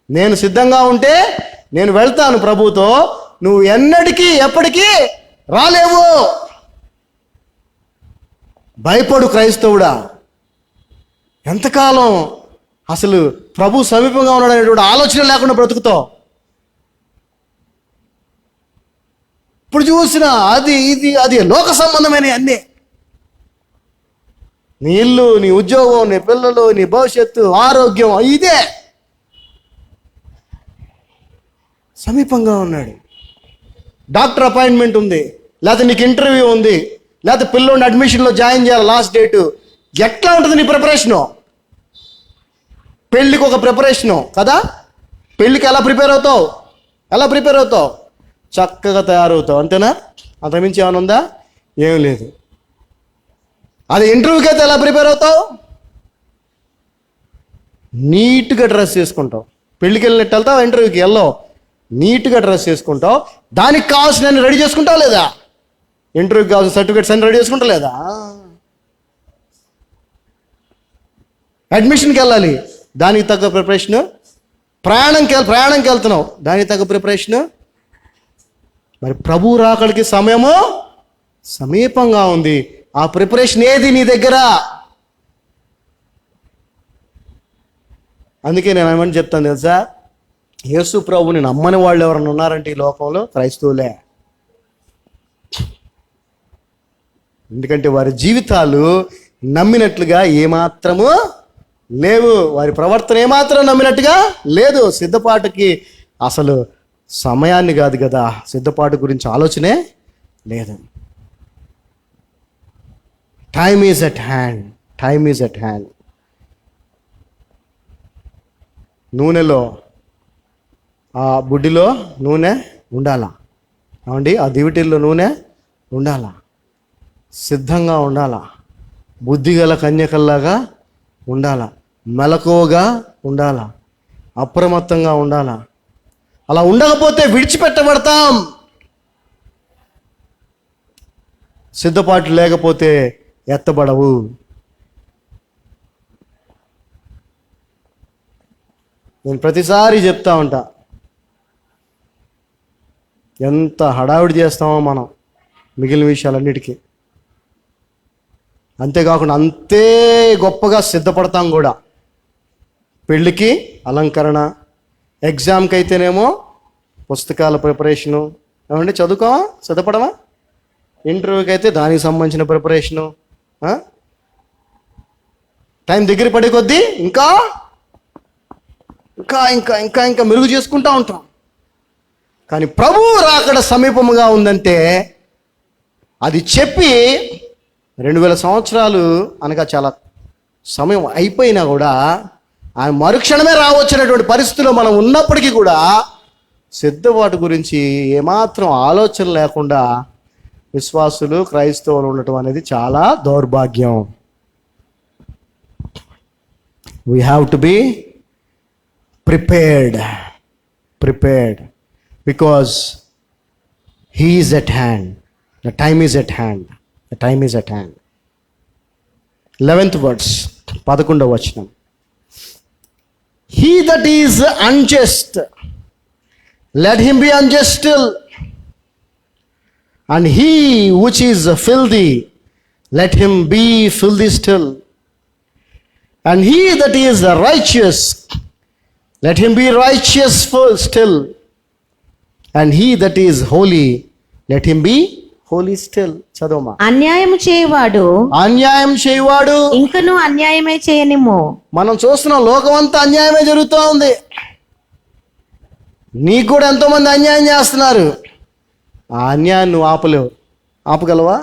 నేను సిద్ధంగా ఉంటే నేను వెళ్తాను ప్రభుతో, నువ్వు ఎన్నటికీ ఎప్పటికీ రాలేవు. భయపడు క్రైస్తవుడా. ఎంతకాలం అసలు ప్రభు సమీపంగా ఉన్నాడనేటువంటి ఆలోచన లేకుండా బ్రతుకుతావు. ఇప్పుడు చూసినా అది ఇది అది లోక సంబంధమైన అన్నీ. నీ ఇల్లు, నీ ఉద్యోగం, నీ పిల్లలు, నీ భవిష్యత్తు, ఆరోగ్యం, ఇదే సమీపంగా ఉన్నాడు. డాక్టర్ అపాయింట్మెంట్ ఉంది, లేకపోతే నీకు ఇంటర్వ్యూ ఉంది, లేకపోతే పిల్లోని అడ్మిషన్లో జాయిన్ చేయాలి, లాస్ట్ డేటు. ఎట్లా ఉంటుంది నీ ప్రిపరేషను? పెళ్ళికి ఒక ప్రిపరేషను కదా. పెళ్ళికి ఎలా ప్రిపేర్ అవుతావు? చక్కగా తయారవుతావు, అంతేనా? అంతకుమించి ఏమైనా ఉందా? ఏం లేదు. అది ఇంటర్వ్యూకి అయితే ఎలా ప్రిపేర్ అవుతావు? నీట్గా డ్రెస్ చేసుకుంటావు. పెళ్ళికి వెళ్ళినట్టు వెళ్తావు, ఇంటర్వ్యూకి వెళ్ళావు, నీట్గా డ్రెస్ చేసుకుంటావు. దానికి కావాల్సిన రెడీ చేసుకుంటావు లేదా? ఇంటర్వ్యూకి కావాల్సిన సర్టిఫికేట్స్ అన్ని రెడీ చేసుకుంటావు లేదా? అడ్మిషన్కి వెళ్ళాలి, దానికి తగ్గ ప్రిపరేషను. ప్రయాణంకి వెళ్తున్నావు, దానికి తగ్గ ప్రిపరేషను. మరి ప్రభు రాకడికి సమయము సమీపంగా ఉంది. ఆ ప్రిపరేషన్ ఏది నీ దగ్గర? అందుకే నేను ఏమని చెప్తాను తెలుసా, యేసు ప్రభుని నమ్మని వాళ్ళు ఎవరైనా ఉన్నారంటే ఈ లోకంలో క్రైస్తవులే. ఎందుకంటే వారి జీవితాలు నమ్మినట్లుగా ఏమాత్రము లేవు. వారి ప్రవర్తన ఏమాత్రం నమ్మినట్టుగా లేదు. సిద్ధపాటుకి అసలు సమయాన్ని కాదు కదా, సిద్ధపాటు గురించి ఆలోచనే లేదు. Time is at hand, time is at hand. నూనెలో, ఆ బుడ్డిలో నూనె ఉండాలా ఏమండి, ఆ దివిటీల్లో నూనె ఉండాలా, సిద్ధంగా ఉండాలా, బుద్ధిగల కన్యకల్లాగా ఉండాలా, మెలకువగా ఉండాలా, అప్రమత్తంగా ఉండాలా. అలా ఉండకపోతే విడిచిపెట్టబడతాం. సిద్ధపాటు లేకపోతే ఎత్తబడవు. నేను ప్రతిసారి చెప్తా ఉంటా, ఎంత హడావిడి చేస్తామో మనం మిగిలిన విషయాలన్నిటికీ. అంతేకాకుండా అంతే గొప్పగా సిద్ధపడతాం కూడా. పెళ్ళికి అలంకరణ, ఎగ్జామ్కి అయితేనేమో పుస్తకాల ప్రిపరేషను, ఏమంటే చదువుకోవా, సిద్ధపడమా. ఇంటర్వ్యూకి అయితే దానికి సంబంధించిన ప్రిపరేషను. టైం దగ్గర పడే కొద్దీ ఇంకా ఇంకా ఇంకా ఇంకా ఇంకా మెరుగు చేసుకుంటూ ఉంటాం. కానీ ప్రభువు రాకడ సమీపముగా ఉందంటే అది చెప్పి 2000 సంవత్సరాలు అనగా చాలా సమయం అయిపోయినా కూడా ఆయన మరుక్షణమే రావచ్చినటువంటి పరిస్థితిలో మనం ఉన్నప్పటికీ కూడా సిద్ధపాటు గురించి ఏమాత్రం ఆలోచన లేకుండా విశ్వాసులు, క్రైస్తవులు ఉండటం అనేది చాలా దౌర్భాగ్యం. We have to be prepared, because he is at hand. The time is at hand. The time is at hand. 11th verse, 11వ వచనం. He that is unjust, let him be unjust still. And he which is filthy, let him be filthy still. And he that is righteous, let him be righteous still. And he that is holy, let him be holy still. చదవమా. అన్యాయము చేయవాడు ఇంకను అన్యాయమే చేయనిమ్ము. మనం చూస్తున్నాం, లోకం అంతా అన్యాయమే జరుగుతూ ఉంది. నీకు కూడా ఎంతోమంది అన్యాయం చేస్తున్నారు. ఆ అన్యాయం నువ్వు ఆపలేవు. ఆపగలవా?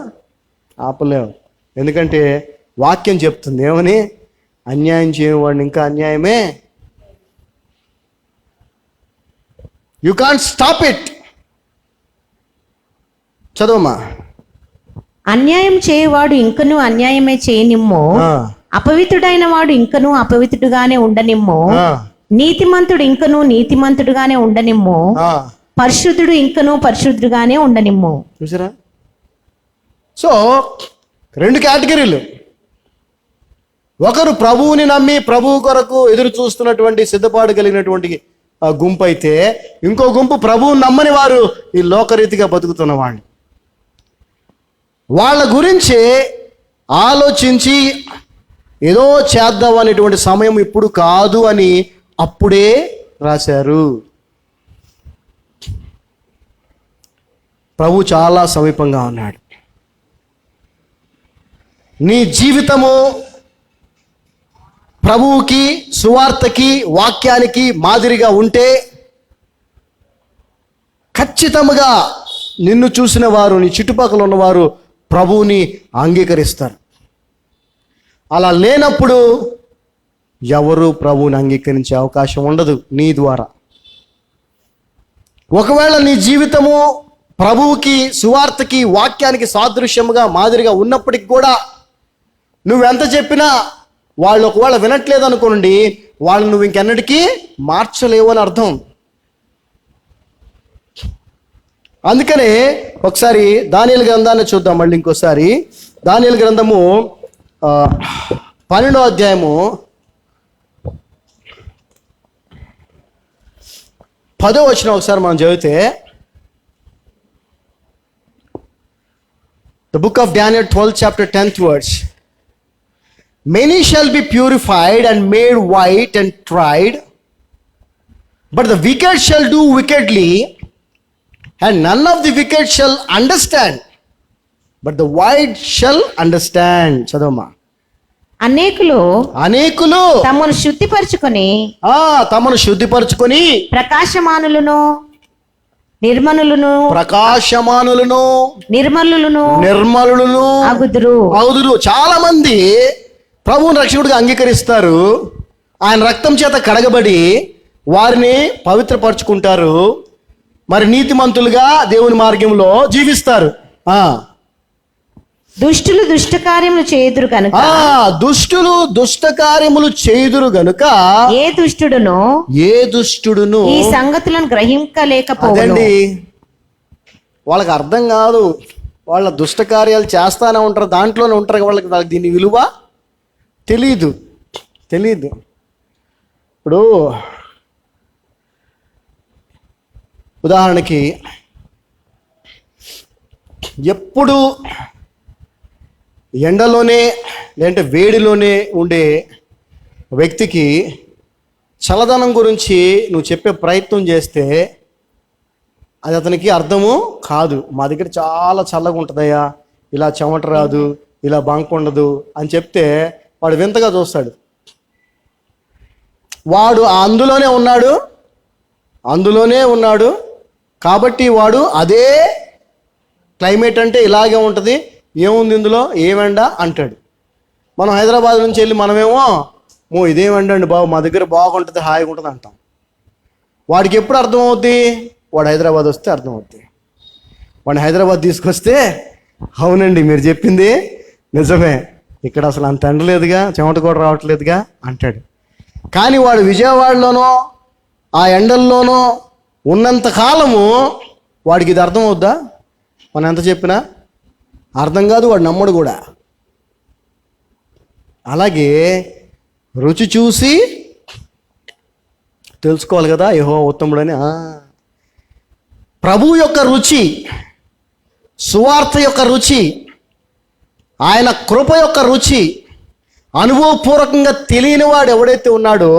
ఆపలేవు. ఎందుకంటే వాక్యం చెప్తుంది ఏమని, అన్యాయం చేయవాడిని ఇంకా అన్యాయమే. You can't stop it. చదవమ్మా. అన్యాయం చేయవాడు ఇంకను అన్యాయమే చేయనిమ్ము. అపవిత్రుడైన వాడు ఇంకను అపవిత్రుడుగానే ఉండనిమ్ము. నీతిమంతుడు ఇంకను నీతిమంతుడుగానే ఉండనిమ్ము. పరిశుద్ధుడు ఇంకను పరిశుద్ధుడుగానే ఉండనిమ్ము. చూసారా? సో 2 కేటగిరీలు. ఒకరు ప్రభువుని నమ్మి ప్రభువు కొరకు ఎదురు చూస్తున్నటువంటి సిద్ధపాటు కలిగినటువంటి గుంపు అయితే, ఇంకో గుంపు ప్రభువుని నమ్మని వారు ఈ లోకరీతిగా బతుకుతున్న వాళ్ళు. వాళ్ళ గురించి ఆలోచించి ఏదో చేద్దాం అనేటువంటి సమయం ఇప్పుడు కాదు అని అప్పుడే రాశారు. ప్రభు చాలా సమీపంగా ఉన్నాడు. నీ జీవితము ప్రభువుకి, సువార్తకి, వాక్యానికి మాదిరిగా ఉంటే ఖచ్చితంగా నిన్ను చూసిన వారు, నీ చుట్టుపక్కల ఉన్నవారు ప్రభువుని అంగీకరిస్తారు. అలా లేనప్పుడు ఎవరు ప్రభువుని అంగీకరించే అవకాశం ఉండదు నీ ద్వారా. ఒకవేళ నీ జీవితము ప్రభువుకి, సువార్తకి, వాక్యానికి సాదృశ్యముగా మాదిరిగా ఉన్నప్పటికి కూడా నువ్వెంత చెప్పినా వాళ్ళు ఒకవేళ వినట్లేదు అనుకోండి, వాళ్ళు నువ్వు ఇంకెన్నటికీ మార్చలేవు అని అర్థం. అందుకనే ఒకసారి దానియేలు గ్రంథాన్ని చూద్దాం మళ్ళీ ఇంకోసారి. దానియేలు గ్రంథము 12వ అధ్యాయము 10వ వచనం ఒకసారి మనం చదివితే, The book of Daniel 12 chapter 10th verse. Many shall be purified and made white and tried, but the wicked shall do wickedly, and none of the wicked shall understand, but the wise shall understand. చదవమ్మా. అనేకులు తమను శుద్ధిపరచుకొని తమను శుద్ధిపరచుకొని ప్రకాశమానులను నిర్మలులను అగుదురు. చాలా మంది ప్రభువుని రక్షకుడిగా అంగీకరిస్తారు, ఆయన రక్తం చేత కడగబడి వారిని పవిత్రపరచుకుంటారు, మరి నీతిమంతులుగా దేవుని మార్గంలో జీవిస్తారు. దుష్టులు దుష్ట కార్యములు చేయుదురు కనుక ఏ దుష్టుడును ఈ సంగతులను గ్రహించలేకపోవడండి. వాళ్ళకి అర్థం కాదు, వాళ్ళ దుష్ట కార్యాలు చేస్తానే ఉంటారు, దాంట్లోనే ఉంటారు. వాళ్ళకి దీని విలువ తెలీదు. ఇప్పుడు ఉదాహరణకి ఎప్పుడు ఎండలోనే లేదంటే వేడిలోనే ఉండే వ్యక్తికి చల్లదనం గురించి నువ్వు చెప్పే ప్రయత్నం చేస్తే అది అతనికి అర్థము కాదు. మా దగ్గర చాలా చల్లగా ఉంటుందయ్యా, ఇలా చెమట రాదు, ఇలా బంక ఉండదు అని చెప్తే వాడు వింతగా చూస్తాడు. వాడు అందులోనే ఉన్నాడు కాబట్టి వాడు అదే క్లైమేట్ అంటే ఇలాగే ఉంటుంది, ఏముంది ఇందులో, ఏమండ అంటాడు. మనం హైదరాబాద్ నుంచి వెళ్ళి మనమేమో ఇదేమండి బాబు, మా దగ్గర బాగుంటుంది, హాయిగా ఉంటుంది అంటాం. వాడికి ఎప్పుడు అర్థమవుద్ది? వాడు హైదరాబాద్ వస్తే అర్థమవుద్ది. వాడిని హైదరాబాద్ తీసుకొస్తే అవునండి మీరు చెప్పింది నిజమే, ఇక్కడ అసలు అంత ఎండలేదుగా, చెమట కూడా రావట్లేదుగా అంటాడు. కానీ వాడు విజయవాడలోనో ఆ ఎండల్లోనో ఉన్నంత కాలము వాడికి ఇది అర్థం అవుద్దా? మనం ఎంత చెప్పినా అర్థం కాదు, వాడు నమ్మడు కూడా. అలాగే రుచి చూసి తెలుసుకోవాలి కదా యెహోవా ఉత్తముడని. ప్రభు యొక్క రుచి, సువార్త యొక్క రుచి, ఆయన కృప యొక్క రుచి అనుభవపూర్వకంగా తెలియని వాడు ఎవడైతే ఉన్నాడో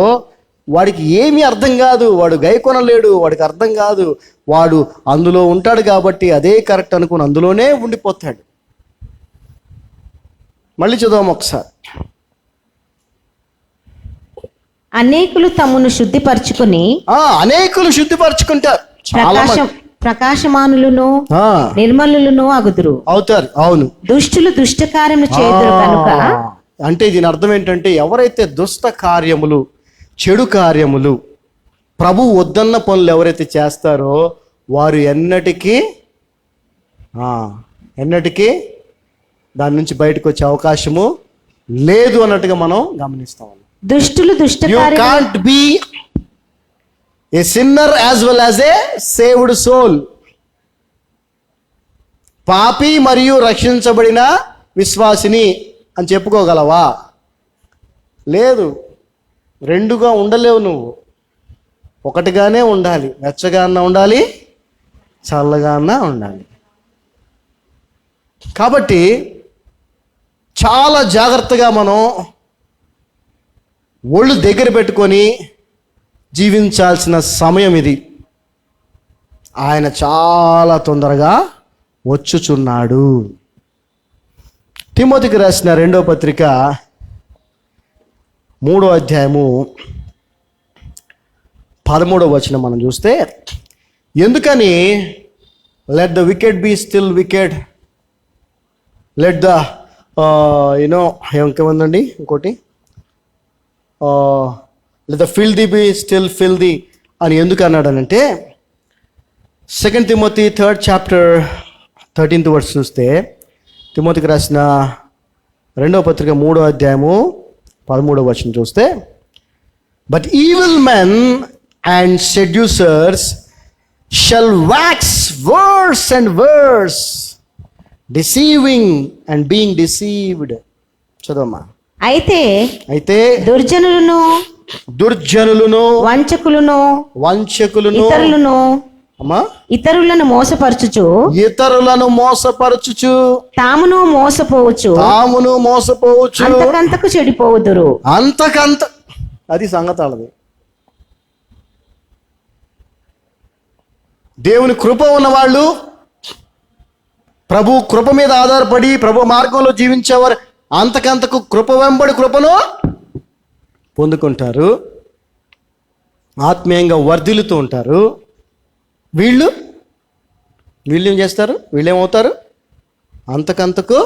వాడికి ఏమీ అర్థం కాదు, వాడు గైకొనలేడు, వాడికి అర్థం కాదు. వాడు అందులో ఉంటాడు కాబట్టి అదే కరెక్ట్ అనుకుని అందులోనే ఉండిపోతాడు. మళ్ళీ చదుదాం ఒకసారి. అనేకులు తమను శుద్ధిపరచుకుని శుద్ధిపరచుకుంటారు, ప్రకాశమానులను నిర్మలులను అవుతారు. అవును, దుష్టులు దుష్ట కార్యములు చేయుదురు కనుక. అంటే దీని అర్థం ఏంటంటే ఎవరైతే దుష్ట కార్యములు, చెడు కార్యములు, ప్రభు వద్దన్న పనులు ఎవరైతే చేస్తారో వారు ఎన్నటికీ దాని నుంచి బయటకు వచ్చే అవకాశము లేదు అన్నట్టుగా మనం గమనిస్తాం. దుష్టులు దుష్ట కార్యములు, you can't be a sinner as well as a saved soul. పాపి మరియు రక్షించబడిన విశ్వాసిని అని చెప్పుకోగలవా? లేదు, రెండుగా ఉండలేవు. నువ్వు ఒకటిగానే ఉండాలి. వెచ్చగా అన్నా ఉండాలి, చల్లగా అన్నా ఉండాలి. కాబట్టి చాలా జాగ్రత్తగా మనం ఒళ్ళు దగ్గర పెట్టుకొని జీవించాల్సిన సమయం ఇది. ఆయన చాలా తొందరగా వచ్చుచున్నాడు. తిమోతికి రాసిన 2వ పత్రిక 3వ అధ్యాయము 13వ వచనం మనం చూస్తే, ఎందుకని let the wicked be still wicked, let the ఇంకేముందండి ఇంకోటి, let the filthy be still filthy అని ఎందుకు అన్నాడనంటే 2 Timothy 3rd chapter 13th verse చూస్తే, తిమోతికి రాసిన 2వ పత్రిక 3వ అధ్యాయము 13వ వచనం చూస్తే, but evil men and seducers shall wax worse and worse, deceiving and being deceived. చదవమ్మా. అయితే దుర్జనులను వంచకులను ఇతరులను మోసపరచుచు తామును మోసపోవచ్చు అంతకంతకు చెడిపోవుదురు. అది సంగతి. వాళ్ళది దేవుని కృప ఉన్నవాళ్ళు, ప్రభు కృప మీద ఆధారపడి ప్రభు మార్గంలో జీవించేవారు అంతకంతకు కృప వెంబడి కృపను పొందుకుంటారు, ఆత్మీయంగా వర్ధిల్లుతూ ఉంటారు. వీళ్ళు ఏం చేస్తారు? వీళ్ళేమవుతారు? అంతకంతకు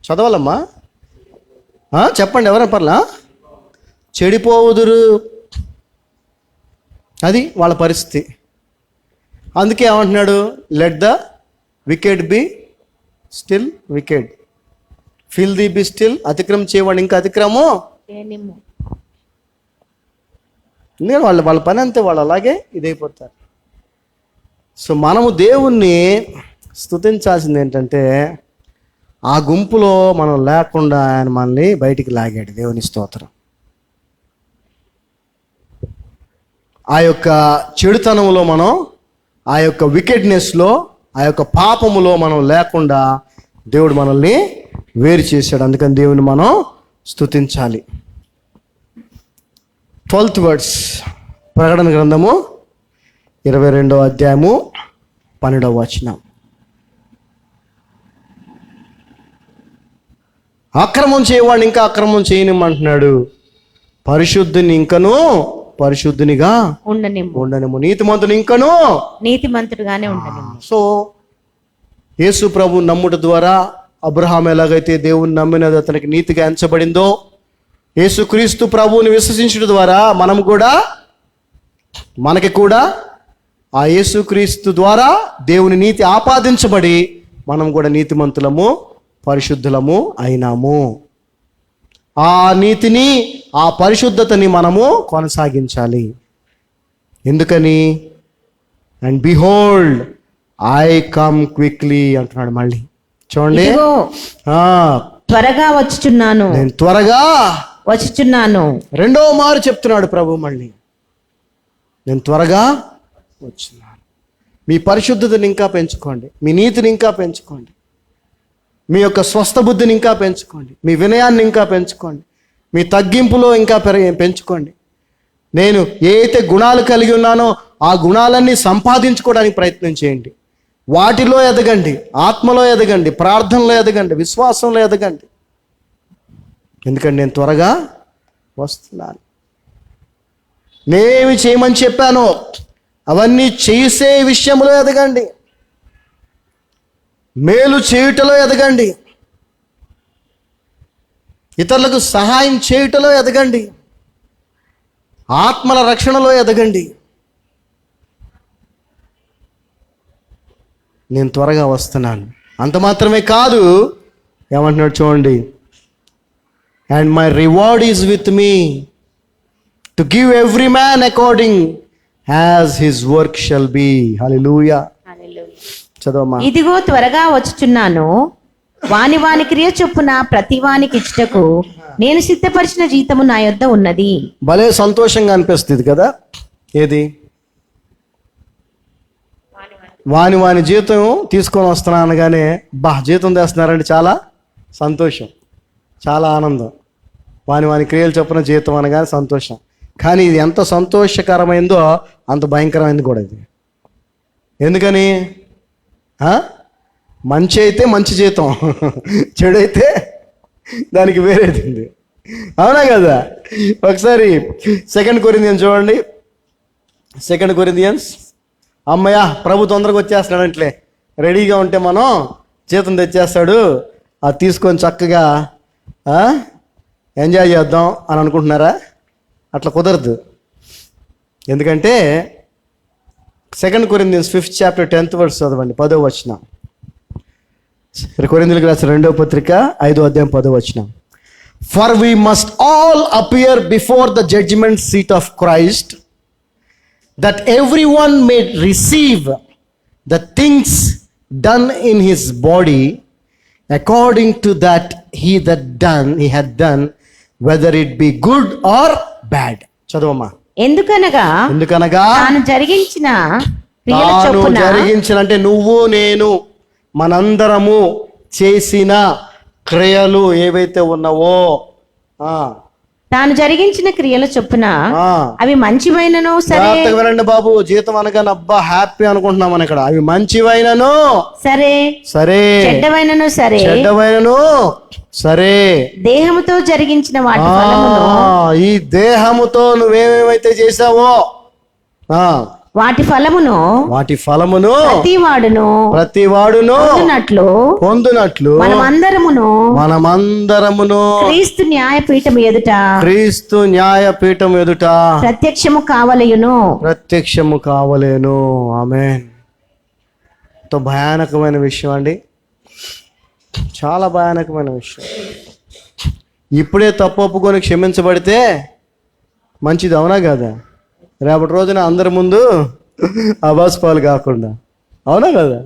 చదవాలమ్మా, చెప్పండి ఎవరైనా పర్లా, చెడిపోవుదురు. అది వాళ్ళ పరిస్థితి. అందుకే ఏమంటున్నాడు? Let the wicked be still wicked, filthy be still. అతిక్రమం చేయవాడు ఇంకా అతిక్రమం. ఎందుకంటే వాళ్ళ పని అంతే, వాళ్ళు అలాగే ఇదైపోతారు. సో మనము దేవుణ్ణి స్తుతించాల్సింది ఏంటంటే, ఆ గుంపులో మనం లేకుండా ఆయన మనల్ని బయటికి లాగాడు. దేవుని స్తోత్రం. ఆ యొక్క చెడుతనంలో మనం, ఆ యొక్క వికెట్నెస్లో, ఆ యొక్క పాపములో మనం లేకుండా దేవుడు మనల్ని వేరు చేశాడు. అందుకని దేవుని మనం స్తుతించాలి. 12th వర్డ్స్, ప్రకటన గ్రంథము 22వ అధ్యాయము 12వ వచనం. అక్రమం చేయవాడిని ఇంకా అక్రమం చేయనిమ్మంటున్నాడు, పరిశుద్ధిని ఇంకను పరిశుద్ధినిగా ఉండనిమ్ము, నీతిమంతుని ఇంకను నీతిమంతుడుగానే ఉండనిమ్ము. సో యేసు ప్రభు నమ్ముట ద్వారా అబ్రహాం ఎలాగైతే దేవుని నమ్మినది అతనికి నీతిగా ఎంచబడిందో, యేసుక్రీస్తు ప్రభువుని విశ్వసించడం ద్వారా మనకి కూడా ఆ యేసుక్రీస్తు ద్వారా దేవుని నీతి ఆపాదించబడి మనం కూడా నీతిమంతులము, పరిశుద్ధులము అయినాము. ఆ నీతిని, ఆ పరిశుద్ధతని మనము కొనసాగించాలి. ఎందుకని? And behold I come quickly అంటున్నాడు. మళ్ళీ చూడండి, త్వరగా వచ్చుచున్నాను, నేను త్వరగా వచ్చుచున్నాను. రెండో మారు చెప్తున్నాడు ప్రభు మళ్ళీ, నేను త్వరగా వచ్చున్నాను. మీ పరిశుద్ధతని ఇంకా పెంచుకోండి, మీ నీతిని ఇంకా పెంచుకోండి, మీ యొక్క స్వస్థ బుద్ధిని ఇంకా పెంచుకోండి, మీ వినయాన్ని ఇంకా పెంచుకోండి, మీ తగ్గింపులో ఇంకా పెంచుకోండి. నేను ఏ అయితే గుణాలు కలిగి ఉన్నానో ఆ గుణాలన్నీ సంపాదించుకోవడానికి ప్రయత్నం చేయండి. వాటిలో ఎదగండి, ఆత్మలో ఎదగండి, ప్రార్థనలో ఎదగండి, విశ్వాసంలో ఎదగండి. ఎందుకంటే నేను త్వరగా వస్తున్నాను. నేనేమి చేయమని చెప్పానో అవన్నీ చేసే విషయంలో ఎదగండి, మేలు చేయుటలో ఎదగండి, ఇతరులకు సహాయం చేయుటలో ఎదగండి, ఆత్మల రక్షణలో ఎదగండి. నేను త్వరగా వస్తున్నాను. అంత మాత్రమే కాదు, ఏమంటున్నాడు చూడండి, and my reward is with me to give every man according as his work shall be. హల్లెలూయా. చదవమ్మా. ఇదిగో త్వరగా వచ్చుచున్నాను, వాని క్రియ చొప్పున ప్రతి వానికి ఇచ్చుటకు నేను సిద్ధపరిచిన జీతము నా యొద్ద ఉన్నది. భలే సంతోషంగా అనిపిస్తుంది కదా. ఏది? వాని జీతం తీసుకొని వస్తున్నా అనగానే, జీతం తెస్తున్నారంటే చాలా సంతోషం, చాలా ఆనందం. వాని క్రియలు చొప్పున జీతం అనగానే సంతోషం. కానీ ఇది ఎంత సంతోషకరమైందో అంత భయంకరమైంది కూడా ఇది. ఎందుకని? మంచి అయితే మంచి జీతం, చెడు అయితే దానికి వేరేది ఉంది. అవునా కదా? ఒకసారి 2 కొరింథియన్స్ చూడండి. 2 కొరింథియన్స్. అమ్మయ్య, ప్రభు తొందరగా వచ్చేస్తున్నాడంట్లే, రెడీగా ఉంటే మనం జీతం తెచ్చేస్తాడు, అది తీసుకొని చక్కగా ఎంజాయ్ చేద్దాం అని అనుకుంటున్నారా? అట్లా కుదరదు. ఎందుకంటే 2 Corinthians 5th chapter 10th verse చదవండి, 10వ వచనం. కొరింథీయులకు రాసిన 2వ పత్రిక 5వ అధ్యాయం 10వ వచనం. For we must all appear before the judgment seat of Christ, that everyone may receive the things done in his body according to that he had done, whether it be good or bad. చదవమ్మా. ఎందుకనగా తాను జరిగించిన అంటే నువ్వు నేను మనందరము చేసిన క్రియలు ఏవైతే ఉన్నావో తాను జరిగించిన క్రియల చొప్పున ఆ, అవి మంచివైనను సరే జాగ్రత్తగా వినండి బాబు. జీతం అనగానే అబ్బా హ్యాపీ అనుకుంటున్నాం మనం ఇక్కడ. అవి మంచివైనను సరే సరే, చెడ్డవైనను సరే చెడ్డవైనను సరే. దేహముతో జరిగించిన వాటి ఫలమును ఈ దేహముతో నువ్వేమేమైతే చేసావో వాటి ఫలమును వాటి ఫలమును ప్రతి వాడును పొందునట్లు మనమందరమును క్రీస్తు న్యాయపీఠం ఎదుట ప్రత్యక్షము కావలేను. ఆమేన్. ఎంతో భయానకమైన విషయం అండి, చాలా భయానకమైన విషయం. ఇప్పుడే తప్పు ఒప్పుకొని క్షమించబడితే మంచిది, అవునా కదా? రేపటి రోజున అందరి ముందు అబాస్పాలు కాకుండా, అవునా కదా?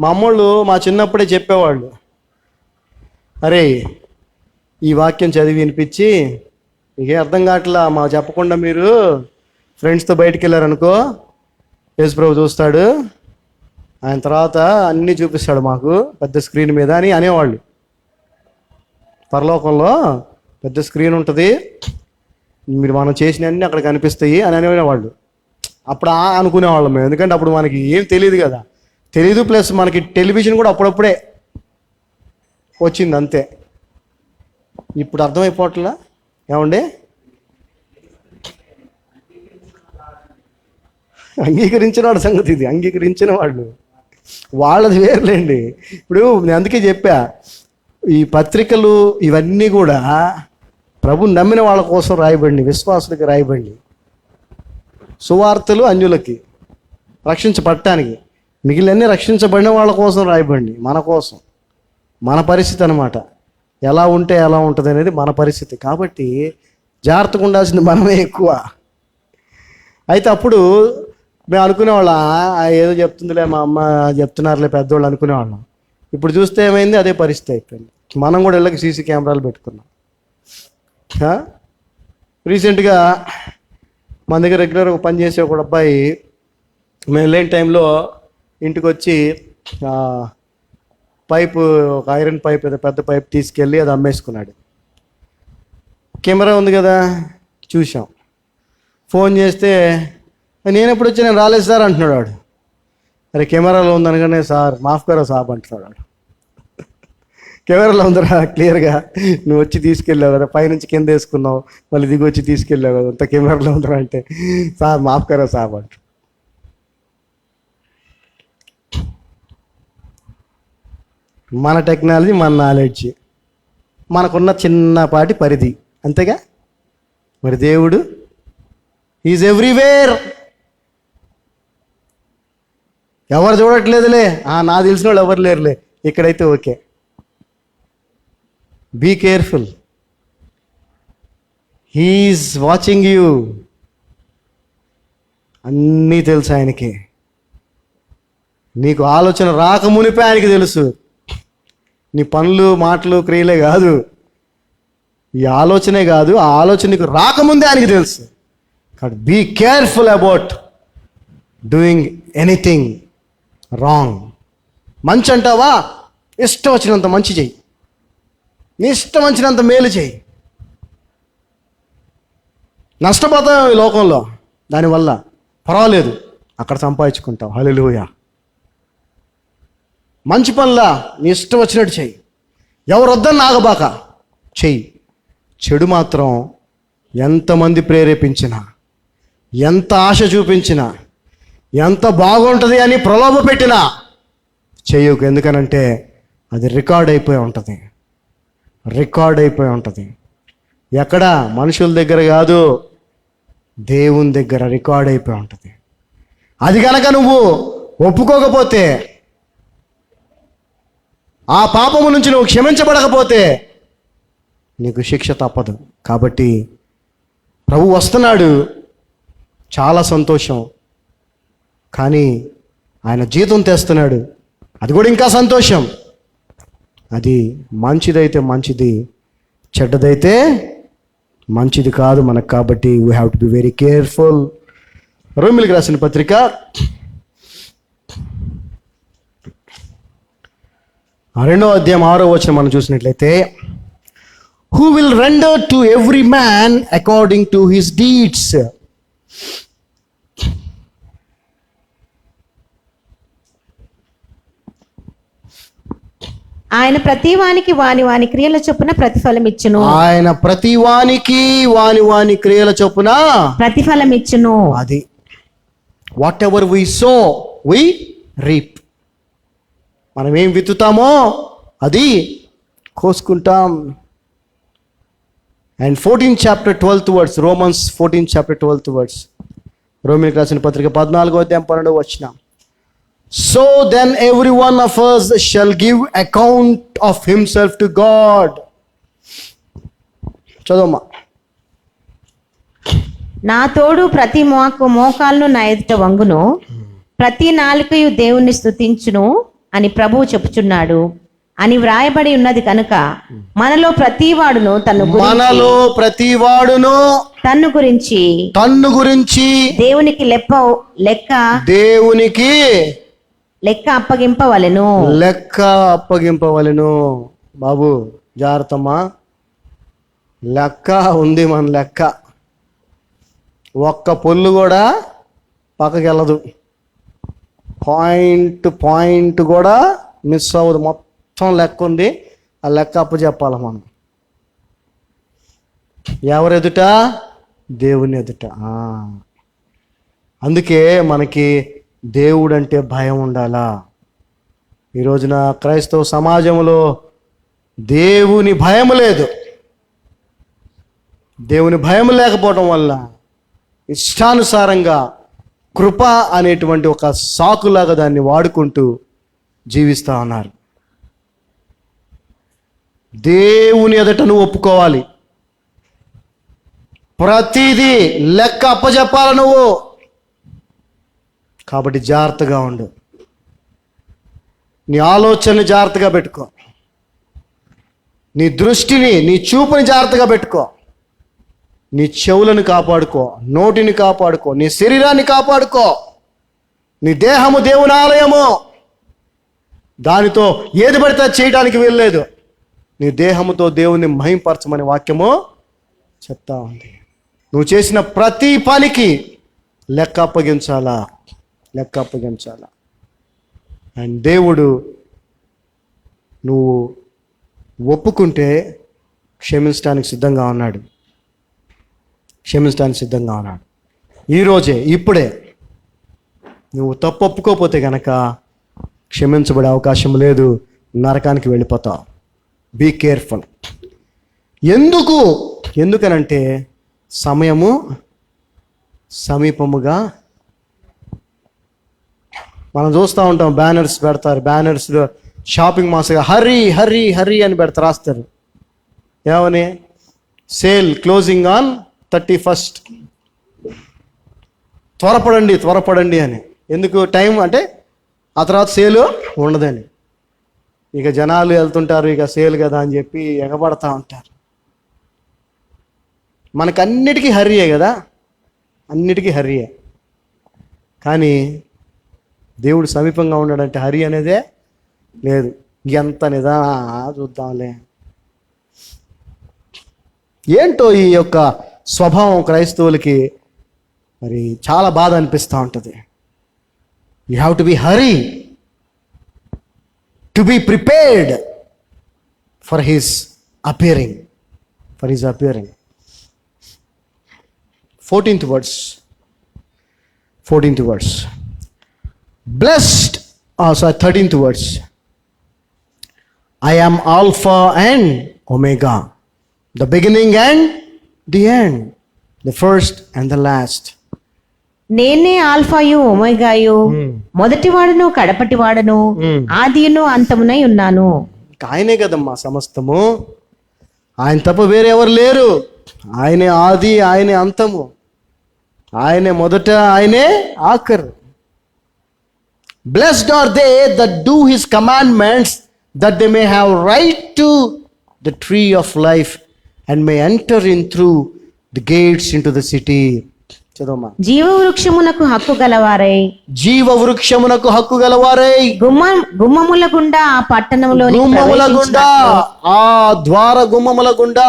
మా అమ్మోళ్ళు మా చిన్నప్పుడే చెప్పేవాళ్ళు, అరే ఈ వాక్యం చదివి వినిపించి మీకేం అర్థం కావట్లా, మా చెప్పకుండా మీరు ఫ్రెండ్స్తో బయటికి వెళ్ళారనుకో యేసుప్రభు చూస్తాడు, ఆయన తర్వాత అన్నీ చూపిస్తాడు మాకు పెద్ద స్క్రీన్ మీద అని అనేవాళ్ళు. పరలోకంలో పెద్ద స్క్రీన్ ఉంటుంది, మీరు మనం చేసినవన్నీ అక్కడ కనిపిస్తాయి అని అనేవాళ్ళు. అప్పుడు అనుకునేవాళ్ళం మేము, ఎందుకంటే అప్పుడు మనకి ఏం తెలియదు కదా, తెలీదు. ప్లస్ మనకి టెలివిజన్ కూడా అప్పుడప్పుడే వచ్చింది అంతే. ఇప్పుడు అర్థమైపోవట్లా ఏమండి? అంగీకరించిన వాడు సంగతి ఇది, అంగీకరించిన వాళ్ళు వాళ్ళది వేర్లేండి. ఇప్పుడు నేను అందుకే చెప్పా, ఈ పత్రికలు ఇవన్నీ కూడా ప్రభు నమ్మిన వాళ్ళ కోసం రాయబడి, విశ్వాసులకి రాయబడి, సువార్తలు అన్యులకి రక్షించబడటానికి, మిగిలినన్నీ రక్షించబడిన వాళ్ళ కోసం రాయబడి, మన కోసం, మన పరిస్థితి అనమాట. ఎలా ఉంటే ఎలా ఉంటుంది అనేది మన పరిస్థితి. కాబట్టి జాగ్రత్తగా ఉండాల్సింది మనమే ఎక్కువ. అయితే అప్పుడు మేము అనుకునేవాళ్ళం, ఏదో చెప్తుందిలే మా అమ్మ చెప్తున్నారులే పెద్దోళ్ళు అనుకునేవాళ్ళం. ఇప్పుడు చూస్తే ఏమైంది, అదే పరిస్థితి అయిపోయింది. మనం కూడా ఇళ్ళకి సీసీ కెమెరాలు పెట్టుకున్నాం. రీసెంట్గా మన దగ్గర రెగ్యులర్గా పనిచేసే ఒక అబ్బాయి మేము వెళ్ళిన టైంలో ఇంటికి వచ్చి పైపు, ఒక ఐరన్ పైప్, ఏదో పెద్ద పైప్ తీసుకెళ్ళి అది అమ్మేసుకున్నాడు. కెమెరా ఉంది కదా, చూసాం. ఫోన్ చేస్తే నేను ఎప్పుడు వచ్చి నేను రాలేదు సార్ అంటున్నాడు వాడు. అరే కెమెరాలో ఉందనగానే సార్ మాఫ్ కరో సాబ్ అంటున్నాడు వాడు. కెమెరాలో ఉందరా క్లియర్గా, నువ్వు వచ్చి తీసుకెళ్ళావు కదా, పైనుంచి కింద వేసుకున్నావు, మళ్ళీ దిగి వచ్చి తీసుకెళ్ళావు కదా, అంత కెమెరాలో ఉందరా అంటే సార్ మాఫ్ కరో సాబ్ అంట. మన టెక్నాలజీ, మన నాలెడ్జ్, మనకున్న చిన్నపాటి పరిధి, అంతేగా. మరి దేవుడు ఈజ్ ఎవ్రీవేర్. ఎవరు చూడట్లేదులే, నా తెలిసిన వాళ్ళు ఎవరు లేరులే, ఇక్కడైతే okay. Be careful, he is watching you. అన్నీ తెలుసు ఆయనకి. నీకు ఆలోచన రాకమునిపే ఆయనకి తెలుసు. నీ పనులు, మాటలు, క్రియలే కాదు, ఈ ఆలోచనే కాదు, ఆ ఆలోచన నీకు రాకముందే ఆయనకి తెలుసు. కాబట్టి be careful about doing anything wrong. మంచి అంటావా, ఇష్టం వచ్చినంత మంచి చెయ్యి, నీ ఇష్టం వచ్చినంత మేలు చెయ్యి. నష్టపోతావు ఈ లోకంలో, దానివల్ల పర్వాలేదు, అక్కడ సంపాదించుకుంటావు. హల్లెలూయా. మంచి పనులా నీ ఇష్టం వచ్చినట్టు చెయ్యి, ఎవరు వద్దని నాగబాక చెయ్యి. చెడు మాత్రం ఎంతమంది ప్రేరేపించినా, ఎంత ఆశ చూపించినా, ఎంత బాగుంటుంది అని ప్రలోభ పెట్టినా చెయ్యకు. ఎందుకనంటే అది రికార్డ్ అయిపోయి ఉంటుంది, రికార్డ్ అయిపోయి ఉంటుంది. ఎక్కడ? మనుషుల దగ్గర కాదు, దేవుని దగ్గర రికార్డ్ అయిపోయి ఉంటుంది. అది కనుక నువ్వు ఒప్పుకోకపోతే, ఆ పాపము నుంచి నువ్వు క్షమించబడకపోతే నీకు శిక్ష తప్పదు. కాబట్టి ప్రభు వస్తున్నాడు, చాలా సంతోషం. కానీ ఆయన జీతం తెస్తున్నాడు, అది కూడా ఇంకా సంతోషం. అది మంచిదైతే మంచిది, చెడ్డదైతే మంచిది కాదు మనకు. కాబట్టి we have to be very careful. రోమీయులకు రాసిన పత్రిక 2వ అధ్యాయం 6వ వచనం మనం చూసినట్లయితే, who will render to every man according to his deeds. ఆయన ప్రతి వానికి వాని వాని క్రియల చొప్పున ప్రతిఫలం ఇచ్చును. ఆయన ప్రతి వానికి వాని వాని క్రియల చొప్పున ప్రతిఫలం ఇచ్చును. అది whatever we sow we reap. మనం ఏం విత్తుతామో అది కోసుకుంటాం. And 14th chapter 12th words, Romans 14th chapter 12th words, రోమిలకు రాసిన పత్రిక 14వ అధ్యాయం 12వ వచనం. So then every one of us shall give account of himself to God. చదవమ్మా. నా తోడు ప్రతి మోకాలను నా ఎదుట వంగును, ప్రతి నాలుకయు దేవుణ్ణి స్తుతించును అని ప్రభువు చెప్పుచున్నాడు అని వ్రాయబడి ఉన్నది కనుక మనలో ప్రతివాడును మనలో ప్రతివాడును తన్ను గురించి దేవునికి లెక్క అప్పగింపవలెను. బాబు జాగ్రత్తమ్మా, లెక్క ఉంది. మన లెక్క ఒక్క పొల్లు కూడా పక్కకి వెళ్ళదు, పాయింట్ కూడా మిస్ అవ్వదు. మొత్తం లెక్క ఉంది. ఆ లెక్క అప్పచెప్పాలి మనం. ఎవరెదుట? దేవుని ఎదుట. అందుకే మనకి దేవుడు అంటే భయం ఉండాలా. ఈ రోజున క్రైస్తవ సమాజంలో దేవుని భయం లేదు. దేవుని భయం లేకపోవడం వల్ల ఇష్టానుసారంగా కృప అనేటువంటి ఒక సాకులాగా దాన్ని వాడుకుంటూ జీవిస్తూ ఉన్నారు. దేవుని ఎదుట నువ్వు ఒప్పుకోవాలి. ప్రతిదీ లెక్క అప్పచెప్పాలి నువ్వు. కాబట్టి జాగ్రత్తగా ఉండు. నీ ఆలోచనని జాగ్రత్తగా పెట్టుకో. నీ దృష్టిని, నీ చూపుని జాగ్రత్తగా పెట్టుకో. నీ చెవులను కాపాడుకో, నోటిని కాపాడుకో, నీ శరీరాన్ని కాపాడుకో. నీ దేహము దేవుని ఆలయము. దానితో ఏది పడితే చేయడానికి వీల్లేదు. నీ దేహముతో దేవుని మహింపరచమని వాక్యము చెప్తా ఉంది. నువ్వు చేసిన ప్రతి పనికి లెక్క అప్పగించాలా. అండ్ దేవుడు నువ్వు ఒప్పుకుంటే క్షమించడానికి సిద్ధంగా ఉన్నాడు. ఈరోజే, ఇప్పుడే. నువ్వు తప్పు ఒప్పుకోకపోతే కనుక క్షమించబడే అవకాశం లేదు. నరకానికి వెళ్ళిపోతావు. Be careful. ఎందుకనంటే సమయము సమీపముగా. మనం చూస్తూ ఉంటాం, బ్యానర్స్ పెడతారు. బ్యానర్స్లో షాపింగ్ మాల్స్గా హర్రీ హర్రీ హర్రీ అని రాస్తారు. ఏమని? Sale closing on 31st. త్వరపడండి అని. ఎందుకు? టైం అంటే ఆ తర్వాత సేలు ఉండదని. ఇక జనాలు వెళ్తుంటారు, ఇక సేల్ కదా అని చెప్పి ఎగబడతా ఉంటారు. మనకన్నిటికీ హర్రీయే కదా, అన్నిటికీ హర్రీయే. కానీ దేవుడు సమీపంగా ఉన్నాడంటే హరి అనేదే లేదు. ఎంత చూద్దాంలే. ఏంటో ఈ యొక్క స్వభావం క్రైస్తవులకి మరి చాలా బాధ అనిపిస్తూ ఉంటుంది. You have to B hurry, to be prepared for his appearing. 14th verse. Blessed, 13th verse. I am Alpha and Omega, the beginning and the end, the first and the last. నేనే ఆల్ఫాయు ఒమేగాయు, మొదటివాడును కడపటివాడును, ఆదియును అంతమునై ఉన్నాను. ఆయనే కదమ్మా సమస్తము. ఆయన తప్ప వేరే ఎవరు లేరు. ఆయనే ఆది, ఆయనే అంతము, ఆయనే మొదట, ఆయనే ఆఖరు. Blessed are they that do his commandments, that they may have right to the tree of life and may enter in through the gates into the city. చదవమ్మా. జీవవృక్షమునకు హక్కు గలవారై జీవ వృక్షమునకు హక్కు గలవారై గుమ్మముల గుండా ఆ పట్టణంలోని గుమ్మముల గుండా, ఆ ద్వార గుమ్మముల గుండా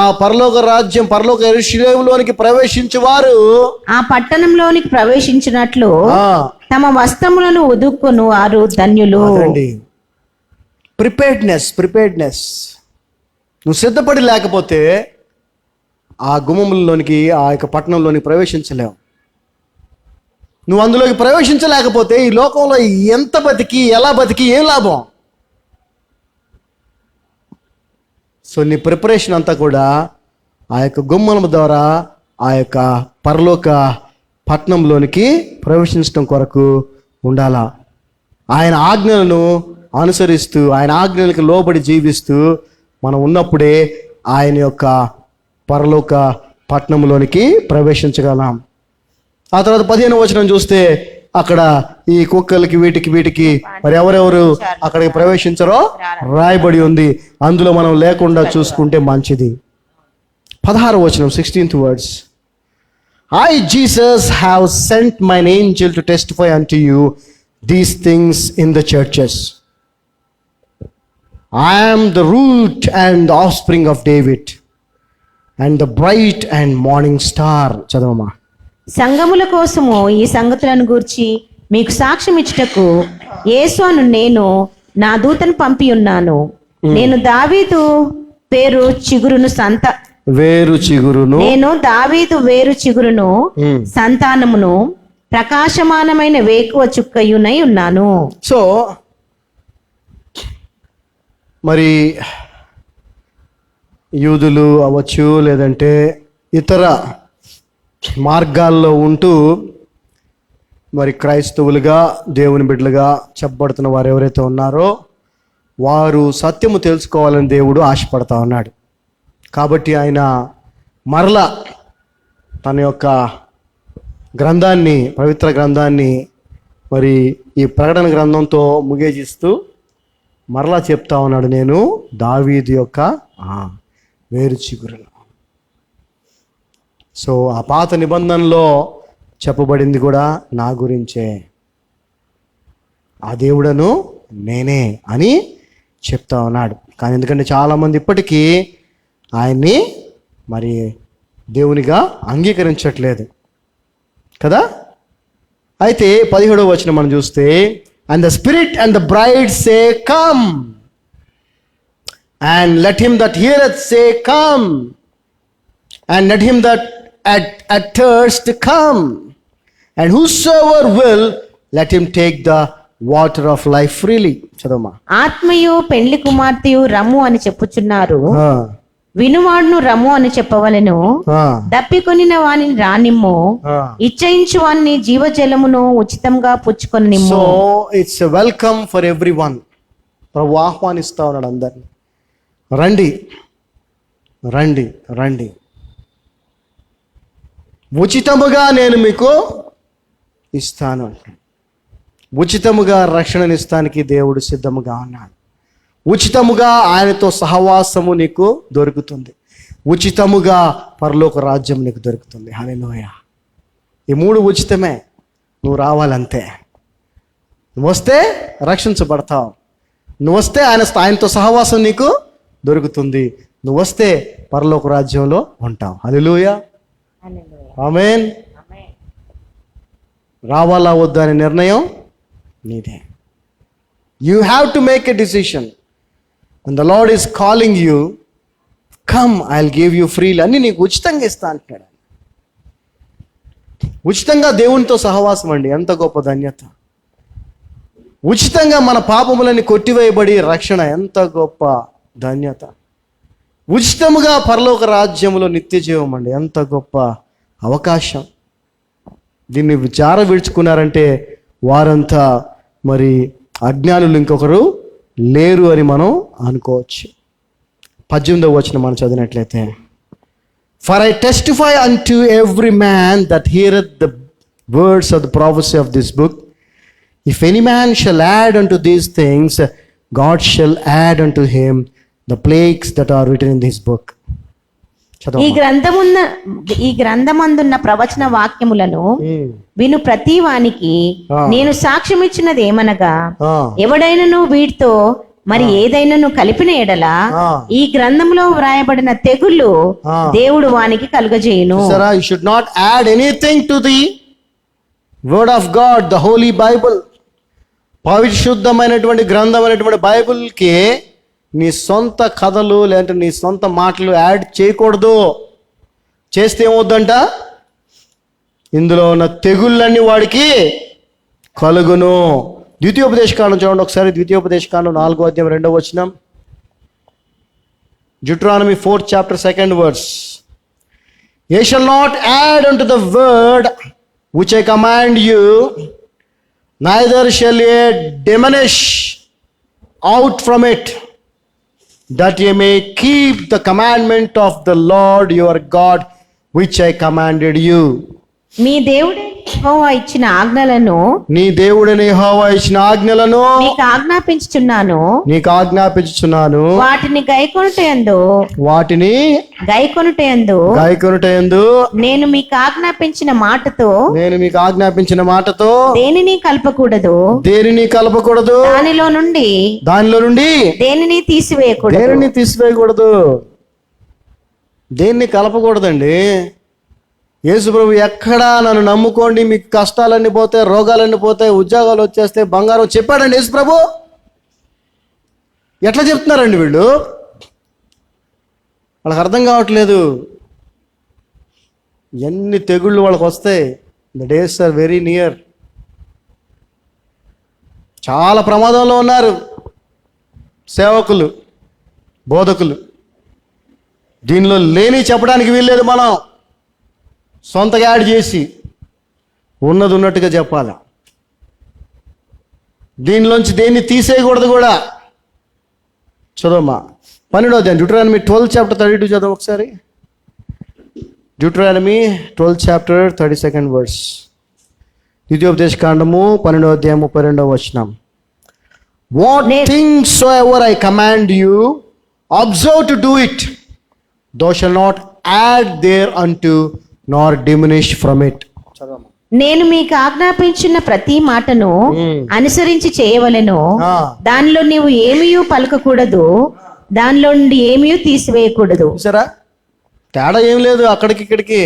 ఆ పరలోక రాజ్యం, పరలోక యెరూషలేములోనికి ప్రవేశించువారు ఆ పట్టణంలోనికి ప్రవేశించినట్లు తమ వస్త్రములను ఉదుక్కును వారు ధన్యులు. ప్రిపేర్డ్నెస్. నువ్వు సిద్ధపడి లేకపోతే ఆ గుమ్మములలోనికి, ఆ యొక్క పట్టణంలోనికి ప్రవేశించలేవు. నువ్వు అందులోకి ప్రవేశించలేకపోతే ఈ లోకంలో ఎంత బతికి, ఎలా బతికి ఏం లాభం? సో నీ ప్రిపరేషన్ అంతా కూడా ఆ యొక్క గుమ్మల ద్వారా ఆ యొక్క పరలోక పట్టణంలోనికి ప్రవేశించడం కొరకు ఉండాలా. ఆయన ఆజ్ఞలను అనుసరిస్తూ, ఆయన ఆజ్ఞలకు లోబడి జీవిస్తూ మనం ఉన్నప్పుడే ఆయన యొక్క పరలోక పట్టణంలోనికి ప్రవేశించగలం. ఆ తర్వాత 15వ వచనం చూస్తే అక్కడ ఈ కుక్కలకి వీటికి మరి ఎవరెవరు అక్కడికి ప్రవేశించరో రాయబడి ఉంది. అందులో మనం లేకుండా చూసుకుంటే మంచిది. 16వ వచనం 16th words. I, Jesus, have sent mine angel to testify unto you these things in the churches. I am the root and the offspring of David and the bright and morning star. చదవమ్మా. సంఘముల కోసము ఈ సంగతులను గూర్చి మీకు సాక్ష్యం ఇచ్చుటకు యేసు అను నేను నా దూతను పంపి ఉన్నాను. నేను దావీదు వేరు చిగురును సంతానమును ప్రకాశమానమైన వేకువ చుక్కయునై ఉన్నాను. సో మరి యూదులు అవ్వచ్చు, లేదంటే ఇతర మార్గాల్లో ఉంటూ మరి క్రైస్తవులుగా, దేవుని బిడ్డలుగా చెప్పబడుతున్న వారు ఎవరైతే ఉన్నారో వారు సత్యము తెలుసుకోవాలని దేవుడు ఆశపడతా ఉన్నాడు. కాబట్టి ఆయన మరలా తన యొక్క గ్రంథాన్ని, పవిత్ర గ్రంథాన్ని మరి ఈ ప్రకటన గ్రంథంతో ముగేజిస్తూ మరలా చెప్తా ఉన్నాడు, నేను దావీదు యొక్క వేరు చిగురును. సో ఆ పాత నిబంధనలో చెప్పబడింది కూడా నా గురించే, ఆ దేవుడను నేనే అని చెప్తా ఉన్నాడు. కానీ ఎందుకంటే చాలామంది ఇప్పటికీ ఆయన్ని మరి దేవునిగా అంగీకరించట్లేదు కదా. అయితే 17వ వచనం మనం చూస్తే, and the spirit and the bride say come, and let him that heareth say come, and let him that at thirst come, and whosoever will, let him take the water of life freely. చదవమ్మా. ఆత్మయు పెండ్లి కుమార్తెయు రమ్ము అని చెప్పుచున్నారు, వినువాడును రమ్ము అని చెప్పవలెను. దప్పికొనిన వానిని రానిమ్ము, ఇచ్చయించు వాని జీవజలమును ఉచితంగా పుచ్చుకొనిమ్ము. So it's welcome for everyone. ప్రభు ఆహ్వానిస్తా ఉన్నాడు అందరిని, రండి రండి రండి, ఉచితముగా నేను మీకు ఇస్తాను. ఉచితముగా రక్షణనిస్తానికి దేవుడు సిద్ధముగా ఉన్నాడు. ఉచితముగా ఆయనతో సహవాసము నీకు దొరుకుతుంది. ఉచితముగా పరలోక రాజ్యం నీకు దొరుకుతుంది. హల్లెలూయా. ఈ 3 ఉచితమే. నువ్వు రావాలంతే. నువ్వు వస్తే రక్షించబడతావు. నువ్వు వస్తే ఆయనతో సహవాసం నీకు దొరుకుతుంది. నువ్వు వస్తే పరలోక రాజ్యంలో ఉంటావు. హల్లెలూయా. ఆమేన్. రావాలా వద్దా అనే నిర్ణయం నీదే. You have to make a decision. And the lord is calling you, come, I will give you freely. అన్ని నీకు ఉచితంగా ఇస్తా అంటున్నాడు. ఉచితంగా దేవునితో సహవాసం అండి, ఎంత గొప్ప ధన్యత. ఉచితంగా మన పాపములని కొట్టివేయబడి రక్షణ, ఎంత గొప్ప ధన్యత. ఉచితముగా పరలోక రాజ్యంలో నిత్య జీవం అండి, ఎంత గొప్ప అవకాశం. దీన్ని విచార విడుచుకున్నారంటే వారంతా మరి అజ్ఞానులు ఇంకొకరు లేరు అని మనం అనుకోవచ్చు. 18వ వచనం మనం చదివినట్లయితే, for I testify unto every man that heareth the words of the prophecy of this book, if any man shall add unto these things, God shall add unto him the plagues that are written in this book. ఈ గ్రంథమందున్న ప్రవచన వాక్యములను విను ప్రతి వానికి నేను సాక్ష్యం ఇచ్చినది ఏమనగా, ఎవడైనను వీటితో మరి ఏదైనాను కలిపిన ఎడల ఈ గ్రంథంలో వ్రాయబడిన తెగుళ్ళు దేవుడు వానికి కలుగజేయును. You should not add anything to the word of God, the holy Bible. పరిశుద్ధమైనటువంటి గ్రంథమైనటువంటి బైబిల్కి నీ సొంత కథలు లేదంటే నీ సొంత మాటలు యాడ్ చేయకూడదు. చేస్తే ఏమవుద్దంట, ఇందులో ఉన్న తెగుళ్ళన్నీ వాడికి కలుగును. ద్వితీయోపదేశకాండం చూడండి ఒకసారి. ద్వితీయోపదేశకాండం 4వ అధ్యాయం 2వ వచనం. Deuteronomy 4th chapter 2nd verse. Ye shall not add unto the word which I command you, neither shall ye diminish out from it, that ye may keep the commandment of the Lord your God which I commanded you. మీ దేవుడైన యెహోవా ఇచ్చిన ఆజ్ఞలను, నీ దేవుడైన యెహోవా ఇచ్చిన ఆజ్ఞలను నీకు ఆజ్ఞాపించుచున్నాను. వాటిని గైకొనుటయందు నేను మీకు ఆజ్ఞాపించిన మాటతో దేనిని కలపకూడదు. దానిలో నుండి దేనిని తీసివేయకూడదు. దేన్ని కలపకూడదండి. యేసు ప్రభు ఎక్కడా నన్ను నమ్ముకోండి మీకు కష్టాలన్నీ పోతాయి, రోగాలన్నీ పోతాయి, ఉద్యోగాలు వచ్చేస్తాయి, బంగారం చెప్పాడండి యేసు ప్రభు? ఎట్లా చెప్తున్నారండి వీళ్ళు? వాళ్ళకి అర్థం కావట్లేదు. ఎన్ని తెగుళ్ళు వాళ్ళకి వస్తాయి. The days are very near. చాలా ప్రమాదంలో ఉన్నారు సేవకులు, బోధకులు. దీనిలో లేని చెప్పడానికి వీల్లేదు. మనం సొంతగా యాడ్ చేసి ఉన్నది ఉన్నట్టుగా చెప్పాలి. దీనిలోంచి దేన్ని తీసేయకూడదు కూడా. చదవమ్మా 12వ అధ్యాయం Deuteronomy 12th chapter 32 చదవ ఒకసారి. Deuteronomy 12th chapter 32nd verse. ద్వితీయోపదేశకాండము 12వ అధ్యాయం 32వ వచనం. What things soever I command you, observe to do it. Thou shalt not add thereunto nor diminish from it. నేను మీకు ఆజ్ఞాపించిన ప్రతి మాటను అనుసరించి చేయవలెను. దానిలో నీవు ఏమీయూ పలకకూడదు, దానిలో నుండి ఏమీయూ తీసివేయకూడదు. చూసారా, తేడా ఏం లేదు అక్కడికి ఇక్కడికి.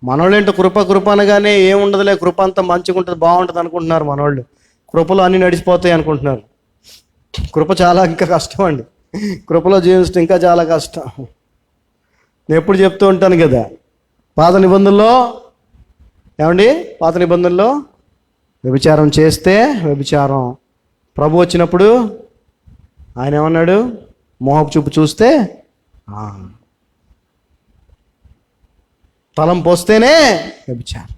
మనోళ్ళేంటో కృప అనగానే ఏముండదులే, కృప అంతా మంచిగా ఉంటుంది, బాగుంటుంది అనుకుంటున్నారు మనోళ్ళు. కృపలో అన్నీ నడిచిపోతాయి అనుకుంటున్నారు. కృప చాలా ఇంకా కష్టం అండి. కృపలో జీవించడం ఇంకా చాలా కష్టం. నేను ఎప్పుడు చెప్తూ ఉంటాను కదా, పాత నిబంధనలో వ్యభిచారం చేస్తే వ్యభిచారం. ప్రభు వచ్చినప్పుడు ఆయన ఏమన్నాడు? మోహపు చూపు చూస్తే తలంపు వస్తేనే వ్యభిచారం,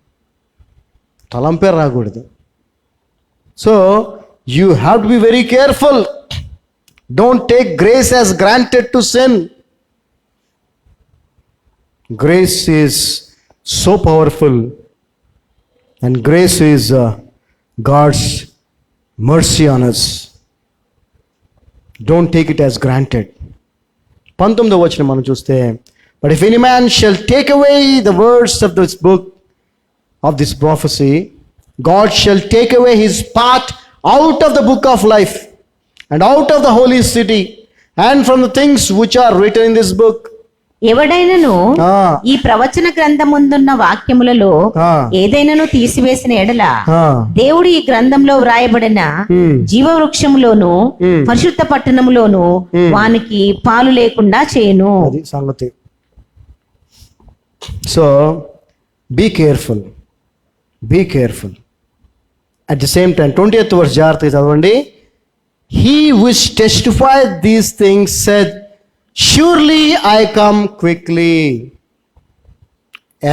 తలంపే రాకూడదు. So you have to be very careful. Don't take grace as granted to sin. Grace is so powerful, and grace is God's mercy on us. Don't take it as granted. 19వ వచనం మనం చూస్తే, but if any man shall take away the words of this book of this prophecy, God shall take away his part out of the book of life and out of the holy city and from the things which are written in this book. ఎవడైనను ఈ ప్రవచన గ్రంథముందున్న వాక్యములలో ఏదైనాను తీసివేసిన ఎడల దేవుడు ఈ గ్రంథంలో వ్రాయబడిన జీవవృక్షములోను పరిశుద్ధ పట్టణములోను వానికి పాలు లేకుండా చేయును. అది సంగతి. So be careful. At the same time 20th verse జాగ్రత్తగా చదవండి. He which testified these things said, surely I come quickly.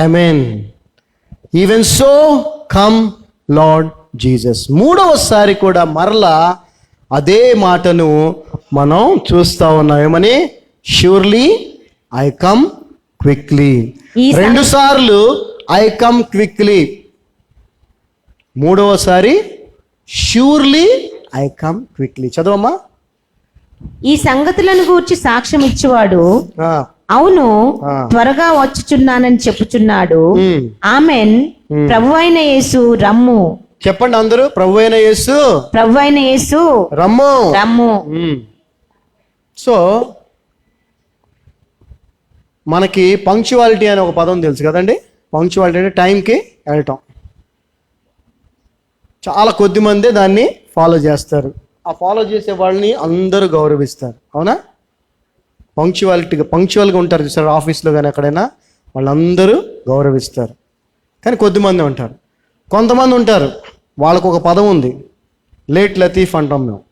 Amen. Even so come Lord Jesus. మూడవసారి కూడా మరలా అదే మాటను మనం చూస్తా ఉన్నాం. ఏమని? surely I come quickly. 2 సార్లు I come quickly. మూడవసారి surely I come quickly. చదవమ్మా. ఈ సంగతులను గూర్చి సాక్ష్యం ఇచ్చేవాడు అవును ఆ. త్వరగా వచ్చుచున్నానని చెప్పుచున్నాడు. ఉమ్. ఆమెన్. ప్రభువైన యేసు రమ్ము. చెప్పండి అందరూ, ప్రభు అయిన యేసు ప్రభువైన యేసు రమ్ము. రమ్ము. సో మనకి పంక్చువాలిటీ అనే ఒక పదం తెలుసు కదండి. పంక్చువాలిటీ అంటే టైంకి వెళ్ళటం. చాలా కొద్ది మందే దాన్ని ఫాలో చేస్తారు. ఆ ఫాలో చేసే వాళ్ళని అందరూ గౌరవిస్తారు. అవునా? పంక్చువల్గా ఉంటారు చూసారు, ఆఫీస్లో కానీ ఎక్కడైనా వాళ్ళందరూ గౌరవిస్తారు. కానీ కొద్దిమంది ఉంటారు. కొంతమంది ఉంటారు వాళ్ళకు ఒక పదం ఉంది, లేట్ లతీఫ్ అంటాం మేము.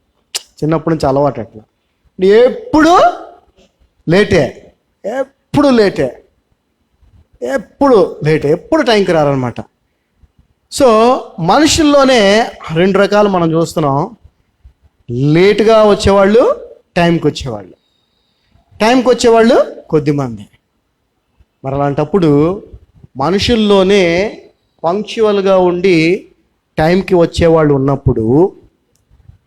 చిన్నప్పటి నుంచి అలవాటు అట్లా. ఎప్పుడు లేటే, ఎప్పుడు లేటే, ఎప్పుడు టైంకి రారనమాట. సో మనుషుల్లోనే రెండు రకాలు మనం చూస్తున్నాం. లేటుగా వచ్చేవాళ్ళు, టైంకి వచ్చేవాళ్ళు. టైంకి వచ్చేవాళ్ళు కొద్దిమంది. మరి అలాంటప్పుడు మనుషుల్లోనే పంక్చువల్గా ఉండి టైంకి వచ్చేవాళ్ళు ఉన్నప్పుడు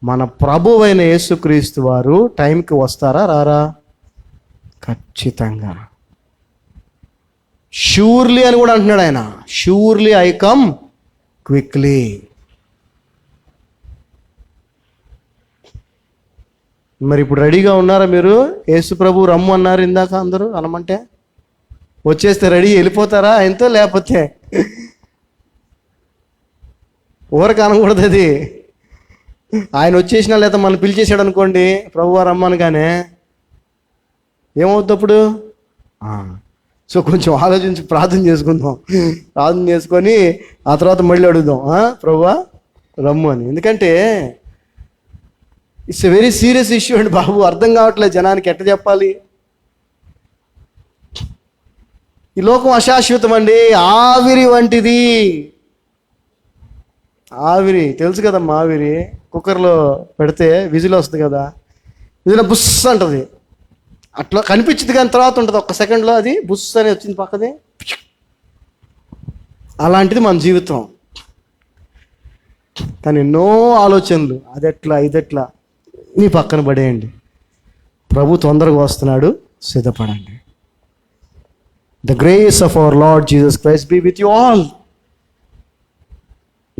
మన ప్రభువైన యేసుక్రీస్తు వారు టైంకి వస్తారా రారా? ఖచ్చితంగా. షూర్లీ అని కూడా అంటున్నాడు ఆయన. Surely I come quickly. మరి ఇప్పుడు రెడీగా ఉన్నారా మీరు? యేసు ప్రభు రమ్ము అన్నారు ఇందాక, అందరూ అనమంటే వచ్చేస్తే రెడీ వెళ్ళిపోతారా ఆయనతో? లేకపోతే ఊరక అనకూడదు అది. ఆయన వచ్చేసినా లేదా మనం పిలిచేసాడు అనుకోండి ప్రభు వారు రమ్మనగానే, ఏమవుతుంది అప్పుడు? సో కొంచెం ఆలోచించి ప్రార్థన చేసుకుందాం. ప్రార్థన చేసుకొని ఆ తర్వాత మళ్ళీ అడుగుదాం, ప్రభువా రమ్ము అని. ఎందుకంటే it's a very serious issue అండి బాబు. అర్థం కావట్లేదు జనానికి, ఎట్ట చెప్పాలి. ఈ లోకం అశాశ్వతం అండి, ఆవిరి వంటిది. ఆవిరి తెలుసు కదమ్మా, ఆవిరి కుక్కర్లో పెడితే విజిల్ వస్తుంది కదా, విజిల్ బుస్ అంటుంది. అట్లా కనిపించింది కానీ తర్వాత ఉంటుంది ఒక్క సెకండ్లో అది బుస్ అని వచ్చింది పక్కది. అలాంటిది మన జీవితం. కానీ ఎన్నో ఆలోచనలు, అదెట్లా ఇదెట్లా, మీ పక్కన పడేయండి. ప్రభు తొందరగా వస్తున్నాడు, సిద్ధపడండి. The grace of our Lord Jesus Christ be with you all.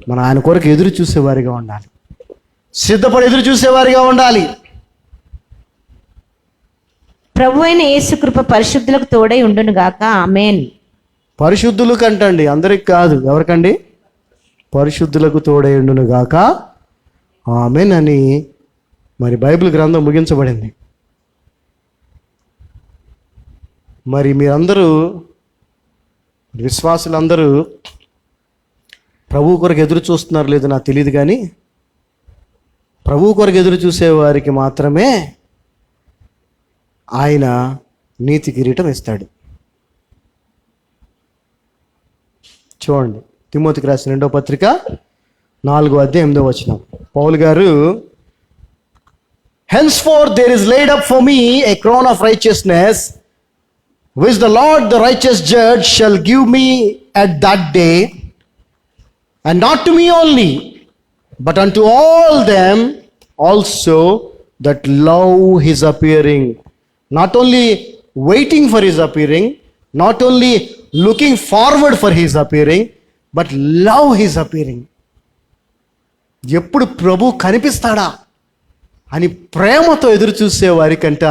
మన ఆయన కొరకు ఎదురు చూసేవారిగా ఉండాలి, సిద్ధపడి ఎదురు చూసేవారిగా ఉండాలి. ప్రభువైన యేసు కృప పరిశుద్ధులకు తోడై ఉండును గాక. ఆమేన్. పరిశుద్ధులు కంటండి, అందరికి కాదు. ఎవరికండి? పరిశుద్ధులకు తోడై ఉండును గాక ఆమేన్ అని మరి బైబిల్ గ్రంథం ముగించబడింది. మరి మీరందరూ విశ్వాసులందరూ ప్రభు కొరకు ఎదురు చూస్తున్నారు లేదో నాకు తెలియదు, కానీ ప్రభు కొరకు ఎదురు చూసే వారికి మాత్రమే ఆయన నీతి కిరీటం ఇస్తాడు. చూడండి, తిమోతికి రాసిన 2వ పత్రిక 4వ అధ్యాయం 8వ వచనం. పౌలు గారు, henceforth there is laid up for me a crown of righteousness which the Lord the righteous judge shall give me at that day, and not to me only but unto all them also that love his appearing. Not only waiting for his appearing, not only looking forward for his appearing, but love his appearing. ఎప్పుడు ప్రభు కనిపిస్తాడా అని ప్రేమతో ఎదురు చూసే వారికంట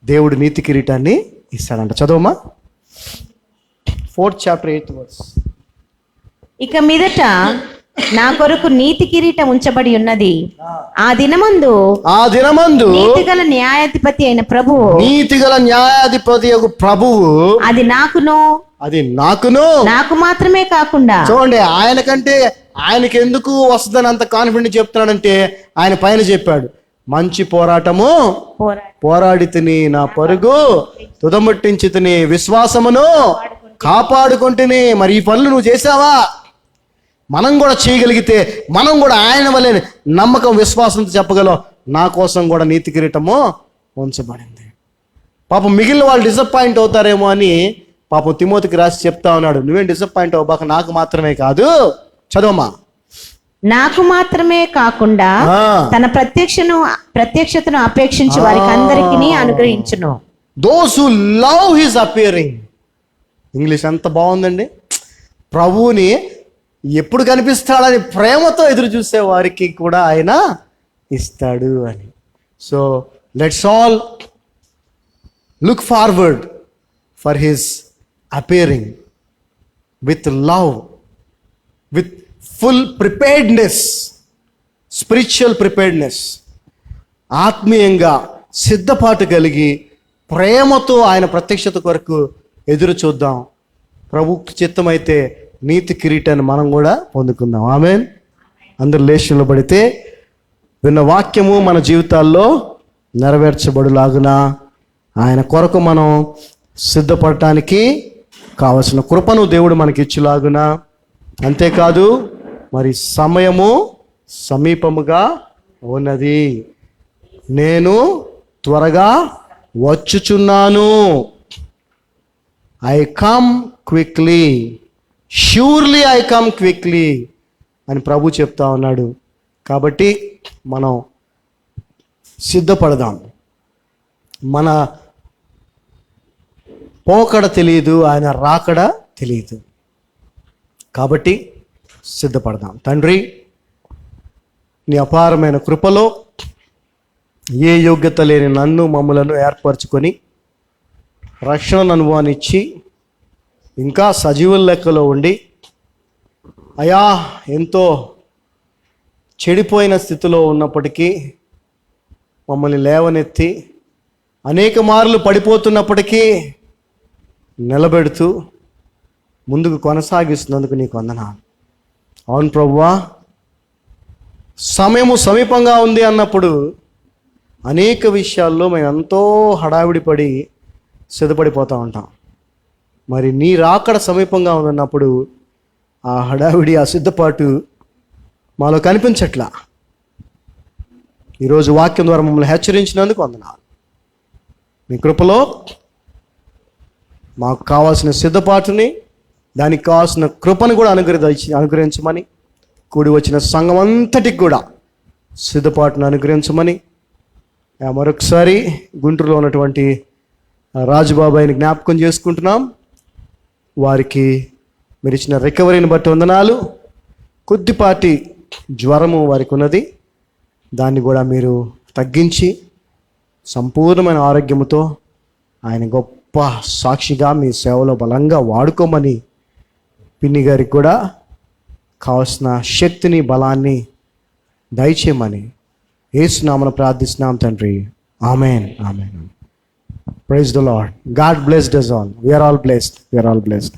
దేవుడు నీతి కిరీటాన్ని ఇస్తాడంట. చదవమా 4th chapter 8th verse. ఇక మీదట నా కొరకు నీతి కిరీటం ఉంచబడి ఉన్నది. ఆ దినమందు నీతిగల న్యాయాధిపతి అయిన ప్రభువు, నీతిగల న్యాయాధిపతి యొక్క ప్రభువు, అది నాకును నాకు మాత్రమే కాకుండా. చూడండి, ఆయనకి ఎందుకు వస్తుందని అంత కాన్ఫిడెంట్ చెప్తున్నాడంటే ఆయన పైన చెప్పాడు, మంచి పోరాటము పోరాడి తిని, నా పరుగు తుదముట్టించి తిని, విశ్వాసమును కాపాడుకుంటుని. మరి ఈ పనులు నువ్వు చేసావా? మనం కూడా చేయగలిగితే మనం కూడా ఆయన వల్లే నమ్మకం విశ్వాసంతో చెప్పగలం, నా కోసం కూడా నీతి కిరీటము ఉంచబడింది. పాపం మిగిలిన వాళ్ళు డిసప్పాయింట్ అవుతారేమో అని పాపం తిమోతికి రాసి చెప్తా ఉన్నాడు. నువ్వేం డిసప్పాయింట్ అవ్వబాక, నాకు మాత్రమే కాదు. చదవమ్మా. నాకు మాత్రమే కాకుండా తన ప్రత్యక్షతను అపేక్షించి వారికి అందరికీ అనుగ్రహించును. Those who love his appearing. English ఎంత బాగుందండి. ప్రభువుని ఎప్పుడు కనిపిస్తాడని ప్రేమతో ఎదురు చూసే వారికి కూడా ఆయన ఇస్తాడు అని. So let's all look forward for his appearing with love, with full preparedness, spiritual preparedness, ఆత్మీయంగా సిద్ధపాటు కలిగి ప్రేమతో ఆయన ప్రత్యక్షత కొరకు ఎదురు చూద్దాం. ప్రభు చిత్తమైతే నీతి కిరీటాన్ని మనం కూడా పొందుకుందాం. ఆమేన్. అందరు లేచి పడితే విన్న వాక్యము మన జీవితాల్లో నెరవేర్చబడులాగున ఆయన కొరకు మనం సిద్ధపడటానికి కావలసిన కృపను దేవుడు మనకి ఇచ్చులాగున. అంతేకాదు మరి సమయము సమీపముగా ఉన్నది, నేను త్వరగా వచ్చుచున్నాను. I come quickly, surely I come quickly అని ప్రభు చెప్తా ఉన్నాడు. కాబట్టి మనం సిద్ధపడదాం. మన పోకడ తెలియదు, ఆయన రాకడ తెలియదు. కాబట్టి సిద్ధపడదాం. తండ్రి, నీ అపారమైన కృపలో ఏ యోగ్యత లేని నన్ను మమ్మలను ఏర్పరచుకొని రక్షణ అనుభవాన్ని ఇచ్చి ఇంకా సజీవుల లెక్కలో ఉండి, అయా ఎంతో చెడిపోయిన స్థితిలో ఉన్నప్పటికీ మమ్మల్ని లేవనెత్తి, అనేక మార్లు పడిపోతున్నప్పటికీ నిలబెడుతూ ముందుకు కొనసాగిస్తున్నందుకు నీకు వందనాలు. అవును ప్రభువా, సమయము సమీపంగా ఉంది అన్నప్పుడు అనేక విషయాల్లో మేము ఎంతో హడావిడి పడి సిద్ధపడిపోతూ ఉంటాం. మరి నీ రాకడ సమీపంగా ఉందన్నప్పుడు ఆ హడావిడి, ఆ సిద్ధపాటు మాలో కనిపించట్లా. ఈరోజు వాక్యం ద్వారా మమ్మల్ని హెచ్చరించినందుకు వందనాలు. మీ కృపలో మాకు కావాల్సిన సిద్ధపాటుని, దానికి కావాల్సిన కృపను కూడా అనుగ్రహించమని, కూడి వచ్చిన సంఘం అంతటికి కూడా సిద్ధపాటును అనుగ్రహించమని మరొకసారి గుంటూరులో ఉన్నటువంటి రాజుబాబాయిని జ్ఞాపకం చేసుకుంటున్నాం. వారికి మీరు ఇచ్చిన రికవరీని బట్టి వందనాలు. కొద్దిపాటి జ్వరము వారికి ఉన్నది, దాన్ని కూడా మీరు తగ్గించి సంపూర్ణమైన ఆరోగ్యముతో ఆయన గొప్ప సాక్షిగా మీ సేవలో బలంగా వాడుకోమని, పిన్ని గారికి కూడా కావాల్సిన శక్తిని, బలాన్ని దయచేయమని యేసు నామమున ప్రార్థిస్తున్నాం తండ్రి. ఆమేన్. ఆమేన్. Praise the Lord. God blessed us all. We are all blessed. We are all blessed.